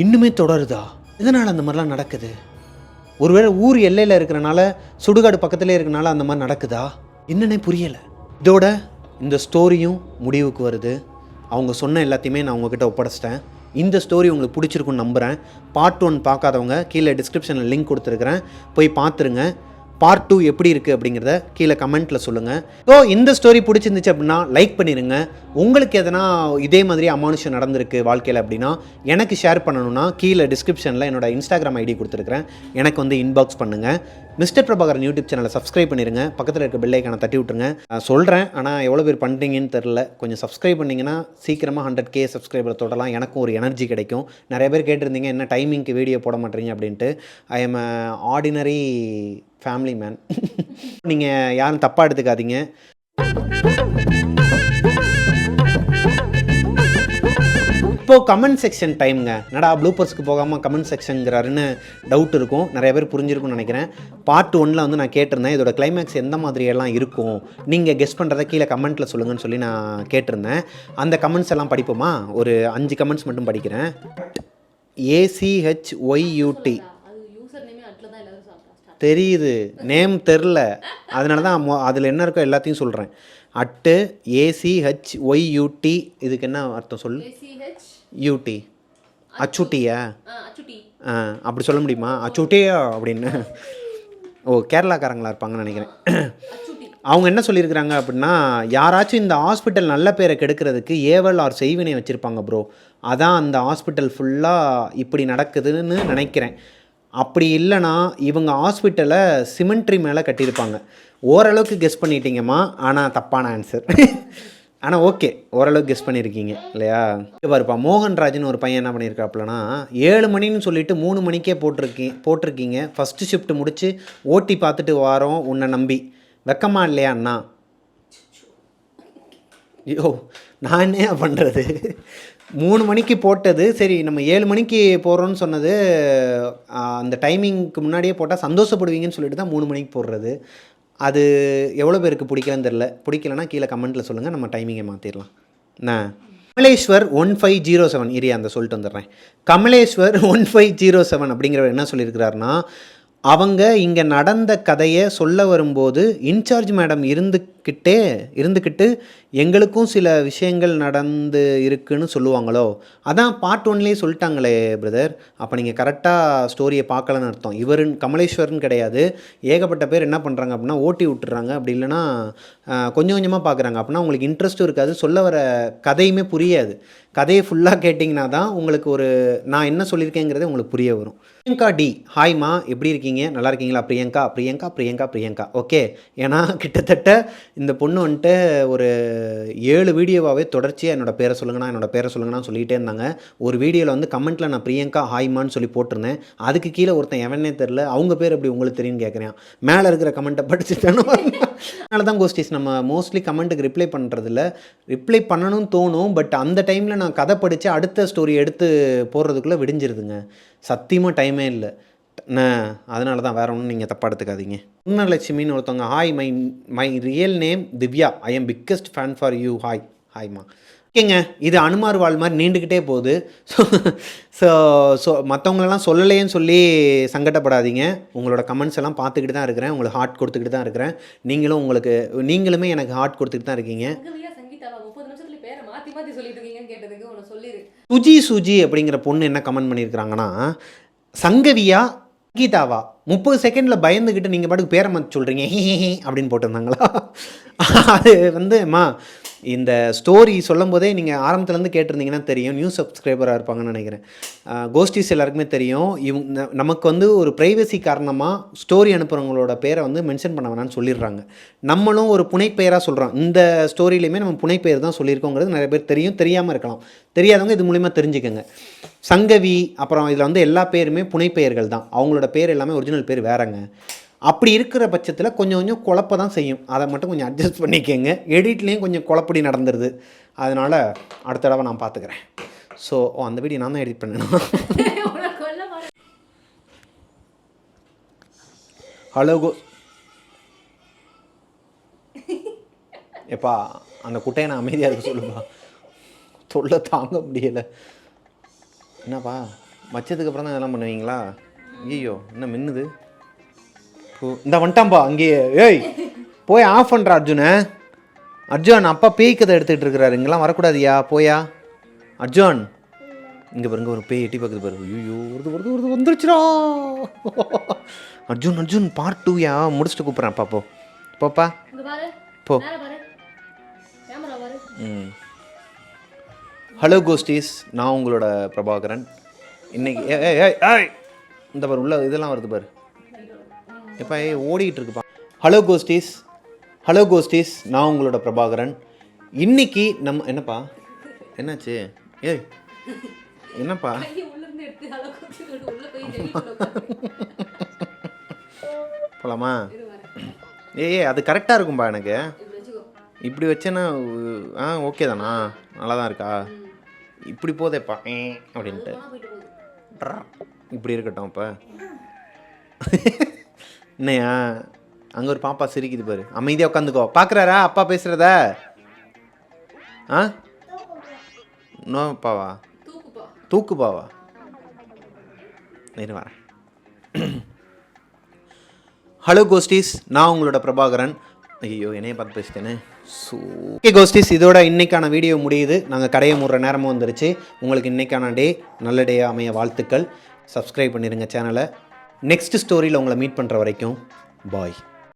இன்னுமே தொடருதா, எதனால் அந்த மாதிரிலாம் நடக்குது, ஒருவேளை ஊர் எல்லையில் இருக்கிறனால, சுடுகாடு பக்கத்துலேயே இருக்கிறனால அந்த மாதிரி நடக்குதா, என்னன்னே புரியலை. இதோட இந்த ஸ்டோரியும் முடிவுக்கு வருது. அவங்க சொன்ன எல்லாத்தையுமே நான் உங்ககிட்ட ஒப்படைச்சிட்டேன். இந்த ஸ்டோரி உங்களுக்கு பிடிச்சிருக்குன்னு நம்புகிறேன். பார்ட் 1 பார்க்காதவங்க கீழே டிஸ்கிரிப்ஷனில் லிங்க் கொடுத்துருக்குறேன், போய் பார்த்துருங்க. பார்ட் 2 எப்படி இருக்குது அப்படிங்கிறத கீழே கமெண்ட்டில் சொல்லுங்கள். ஸோ இந்த ஸ்டோரி பிடிச்சிருந்துச்சு அப்படின்னா லைக் பண்ணிடுங்க. உங்களுக்கு எதனா இதே மாதிரி அமானுஷம் நடந்திருக்கு வாழ்க்கையில் அப்படின்னா எனக்கு ஷேர் பண்ணணுன்னா கீழே டிஸ்கிரிப்ஷனில் என்னோடய இன்ஸ்டாகிராம் ஐடி கொடுத்துருக்குறேன், எனக்கு வந்து இன்பாக்ஸ் பண்ணுங்கள். மிஸ்டர் பிரபாகரன் யூடியூப் சேனலை சப்ஸ்கிரைப் பண்ணிடுங்க, பக்கத்தில் இருக்க பெல் ஐக்கானை தட்டி விட்டுருங்க. நான் சொல்கிறேன், ஆனால் எவ்வளோ பேர் பண்ணுறீங்கன்னு தெரில. கொஞ்சம் சப்ஸ்கிரைப் பண்ணிங்கன்னா சீக்கிரமாக 100K சப்ஸ்கிரைபர் தொடரலாம், எனக்கும் ஒரு எனர்ஜி கிடைக்கும். நிறைய பேர் கேட்டிருந்தீங்க என்ன டைமிங்க்கு வீடியோ போட மாட்டேறீங்க அப்படின்ட்டு. I am ordinary family man. நீங்கள் யாரும் தப்பாக எடுத்துக்காதீங்க. இப்போது கமெண்ட் செக்ஷன் டைமுங்க. நடா ப்ளூப்பர்ஸ்க்கு போகாமல் கமெண்ட் செக்ஷனுங்கிறாருன்னு டவுட் இருக்கும், நிறைய பேர் புரிஞ்சிருக்கும்னு நினைக்கிறேன். பார்ட் 1 வந்து நான் கேட்டிருந்தேன், இதோட கிளைமேக்ஸ் எந்த மாதிரியெல்லாம் இருக்கும், நீங்கள் கெஸ் பண்ணுறத கீழே கமெண்ட்டில் சொல்லுங்கன்னு சொல்லி நான் கேட்டிருந்தேன். அந்த கமெண்ட்ஸ் எல்லாம் படிப்போமா? ஒரு 5 கமெண்ட்ஸ் மட்டும் படிக்கிறேன். ACHYUT தெரியுது, நேம் தெரில, அதனால தான் அதில் என்ன இருக்கோ எல்லாத்தையும் சொல்கிறேன். ACHYUT, இதுக்கு என்ன அர்த்தம் சொல்லு? யூடி அச்சுட்டியா? அப்படி சொல்ல முடியுமா? அச்சுட்டியா அப்படின்னு. ஓ, கேரளாக்காரங்களா இருப்பாங்கன்னு நினைக்கிறேன். அவங்க என்ன சொல்லியிருக்கிறாங்க அப்படின்னா, யாராச்சும் இந்த ஹாஸ்பிட்டல் நல்ல பேரை கெடுக்கிறதுக்கு ஏவல் ஆர் செய்வினை வச்சுருப்பாங்க ப்ரோ, அதான் அந்த ஹாஸ்பிட்டல் ஃபுல்லாக இப்படி நடக்குதுன்னு நினைக்கிறேன். அப்படி இல்லைனா இவங்க ஹாஸ்பிட்டலை சிமெண்ட்ரி மேலே கட்டியிருப்பாங்க. ஓரளவுக்கு கெஸ் பண்ணிட்டீங்கம்மா, ஆனால் தப்பான ஆன்சர். ஆனால் ஓகே, ஓரளவுக்கு கெஸ் பண்ணியிருக்கீங்க இல்லையா? பாருப்பா, மோகன்ராஜ்னு ஒரு பையன் என்ன பண்ணியிருக்காப்புலனா, 7 மணின்னு சொல்லிட்டு 3 மணிக்கே போட்டிருக்கீங்க. ஃபஸ்ட்டு ஷிஃப்ட் முடித்து ஓட்டி பார்த்துட்டு வாரோம் உன்னை நம்பி, வெக்கமா இல்லையா அண்ணா? ஐயோ, நான் என்ன பண்ணுறது? 3 மணிக்கு போட்டது சரி நம்ம 7 மணிக்கு போடுறோன்னு சொன்னது அந்த டைமிங்க்கு முன்னாடியே போட்டால் சந்தோஷப்படுவீங்கன்னு சொல்லிட்டு தான் 3 மணிக்கு போடுறது. அது எவ்வளோ பேருக்கு பிடிக்கலன்னு தெரில. பிடிக்கலன்னா கீழே கமெண்ட்டில் சொல்லுங்கள், நம்ம டைமிங்கை மாற்றிடலாம். என்ன கமலேஸ்வர் 1507 ஏரியா அந்த சொல்லிட்டு வந்துடுறேன். கமலேஸ்வர் 1507 அப்படிங்கிறவர் என்ன சொல்லியிருக்கிறாருன்னா, அவங்க இங்கே நடந்த கதையை சொல்ல வரும்போது இன்சார்ஜ் மேடம் இருந்துக்கிட்டு எங்களுக்கும் சில விஷயங்கள் நடந்து இருக்குன்னு சொல்லுவாங்களோ, அதான் பார்ட் 1லேயே சொல்லிட்டாங்களே பிரதர், அப்போ நீங்கள் கரெக்டாக ஸ்டோரியை பார்க்கலன்னு அர்த்தம். கமலேஸ்வரன் கிடையாது, ஏகப்பட்ட பேர் என்ன பண்ணுறாங்க அப்படின்னா ஓட்டி விட்டுறாங்க, அப்படி இல்லைன்னா கொஞ்சம் கொஞ்சமாக பார்க்குறாங்க. அப்படின்னா உங்களுக்கு இன்ட்ரெஸ்ட்டும் இருக்காது, சொல்ல வர கதையுமே புரியாது. கதையை ஃபுல்லாக கேட்டிங்கன்னா தான் உங்களுக்கு நான் என்ன சொல்லியிருக்கேங்கிறதே உங்களுக்கு புரிய வரும். பிரியங்கா டி, ஹாய்மா, எப்படி இருக்கீங்க, நல்லா இருக்கீங்களா? பிரியங்கா ஓகே. ஏன்னா கிட்டத்தட்ட இந்த பொண்ணு வந்துட்டு ஒரு 7 வீடியோவாகவே தொடர்ச்சியாக என்னோட பேரை சொல்லுங்கண்ணா சொல்லிகிட்டே இருந்தாங்க. ஒரு வீடியோவில் வந்து கமெண்ட்டில் நான் பிரியங்கா ஹாய்மான்னு சொல்லி போட்டிருந்தேன். அதுக்கு கீழே ஒருத்தன் எவனே தெரில, அவங்க பேர் எப்படி உங்களுக்கு தெரியும்னு கேட்குறேன். மேலே இருக்கிற கமெண்ட்டை படிச்சுட்டேன்னு அதனால தான் கோஸ்டிஸ் நம்ம மோஸ்ட்லி கமெண்ட்டுக்கு ரிப்ளை பண்ணுறதில்ல. ரிப்ளை பண்ணணும்னு தோணும், பட் அந்த டைமில் நான் கதை படித்து அடுத்த ஸ்டோரி எடுத்து போடுறதுக்குள்ளே விடிஞ்சிருதுங்க. சத்தியமாக டைமே இல்லை. அதனால தான், வேறு ஒன்றும் நீங்கள் தப்பாக எடுத்துக்காதீங்க. உன்னலட்சுமின்னு ஒருத்தவங்க, hi my real name Divya, I am biggest fan for you, ஹாய்மா. ஓகேங்க, இது அனுமார் வாழ் மாதிரி நீண்டுக்கிட்டே போகுது. ஸோ மற்றவங்களெல்லாம் சொல்லலையேன்னு சொல்லி சங்கடப்படாதீங்க. உங்களோட கமெண்ட்ஸ் எல்லாம் பார்த்துக்கிட்டு தான் இருக்கிறேன், உங்களுக்கு ஹார்ட் கொடுத்துக்கிட்டு தான் இருக்கிறேன். நீங்களுமே எனக்கு ஹார்ட் கொடுத்துக்கிட்டு தான் இருக்கீங்க. சுஜி அப்படிங்கிற பொண்ணு என்ன கமெண்ட் பண்ணியிருக்கிறாங்கன்னா, சங்கவியா கீதாவா 30 செகண்டில் பயந்துக்கிட்டு நீங்கள் பாட்டுக்கு பேரை மாற்றி சொல்கிறீங்க அப்படின்னு போட்டிருந்தாங்களா? அது வந்துமா இந்த ஸ்டோரி சொல்லும் போதே நீங்கள் ஆரம்பத்துலேருந்து கேட்டிருந்தீங்கன்னா தெரியும், நியூ சப்ஸ்கிரைபராக இருப்பாங்கன்னு நினைக்கிறேன். கோஸ்டிஸ் எல்லாருக்குமே தெரியும். நமக்கு வந்து ஒரு ப்ரைவசி காரணமாக ஸ்டோரி அனுப்புகிறவங்களோட பேரை வந்து மென்ஷன் பண்ண வேணான்னு சொல்லிடுறாங்க. நம்மளும் ஒரு புனைப்பெயராக சொல்கிறோம். இந்த ஸ்டோரியிலையுமே நம்ம புனைப்பெயர் தான் சொல்லியிருக்கோங்கிறது நிறைய பேர் தெரியாமல் இருக்கலாம். தெரியாதவங்க இது மூலிமா தெரிஞ்சுக்கோங்க. சங்கவி, அப்புறம் இதில் வந்து எல்லா பேருமே புனைப்பெயர்கள் தான். அவங்களோட பேர் எல்லாமே ஒரிஜினல் பேர் வேறங்க. அப்படி இருக்கிற பட்சத்தில் கொஞ்சம் குழப்ப தான் செய்யும். அதை மட்டும் கொஞ்சம் அட்ஜஸ்ட் பண்ணிக்கோங்க. எடிட்லேயும் கொஞ்சம் குழப்படி நடந்துருது. அதனால் அடுத்த தடவை நான் பார்த்துக்கிறேன். ஸோ அந்த வீடியோ நான் தான் எடிட் பண்ணணும். ஹலோ எப்பா அந்த குட்டையை நான் அமைதியாக இருக்க சொல்லுப்பா, தொல்லை தாங்க முடியலை. என்னப்பா வச்சதுக்கப்புறம் தான் இதெல்லாம் பண்ணுவீங்களா? ஐயோ என்ன மின்னுது, இந்த வந்துட்டான்பா அங்கேயே. ஏய் போய் ஆஃப் பண்ணுற அர்ஜுன் அப்பா பேய் கதை எடுத்துகிட்டு இருக்கிறாரு, இங்கெல்லாம் வரக்கூடாதியா, போயா அர்ஜுன். இங்கே பாருங்க ஒரு பேய் எட்டி பார்க்குது பாரு. ஐயோ வருது வந்துருச்சுடா. அர்ஜுன் பார்ட் 2யா முடிச்சுட்டு கூப்பிட்றேன். அப்பா போப்பா போ. ஹலோ கோஸ்டிஸ், நான் உங்களோட பிரபாகரன். இன்னைக்கு இந்த பாரு உள்ள இதெல்லாம் வருது பாரு, எப்போ ஓடிக்கிட்டு இருக்குப்பா. ஹலோ கோஸ்டிஸ், நான் உங்களோட பிரபாகரன். இன்னைக்கு நம்ம என்னப்பா என்னாச்சு? ஏய் என்னப்பா போலாமா? அது கரெக்டாக இருக்கும்பா எனக்கு. இப்படி வச்சேன்னா ஓகே தானா? நல்லா தான் இருக்கா? இப்படி போதேப்பா அப்படின்ட்டு இப்படி இருக்கட்டும். இப்போ என்னையா அங்கே ஒரு பாப்பா சிரிக்குது பாரு, அமைதியாக உட்காந்துக்கோ. பார்க்குறாரா அப்பா பேசுகிறத? நோப்பாவா தூக்குப்பாவா? வரேன். ஹலோ கோஸ்டிஸ், நான் உங்களோட பிரபாகரன். ஐயோ என்னைய பார்த்து பேசிட்டேனே. ஓகே கோஸ்டிஸ், இதோட இன்றைக்கான வீடியோ முடியுது. நாங்கள் கடையை மூடுற நேரமும் வந்துருச்சு. உங்களுக்கு இன்றைக்கான டே நல்ல டேயாக அமைய வாழ்த்துக்கள். சப்ஸ்கிரைப் பண்ணிடுங்க சேனலை. நெக்ஸ்ட் ஸ்டோரியில் உங்களை மீட் பண்ணுற வரைக்கும் பாய்.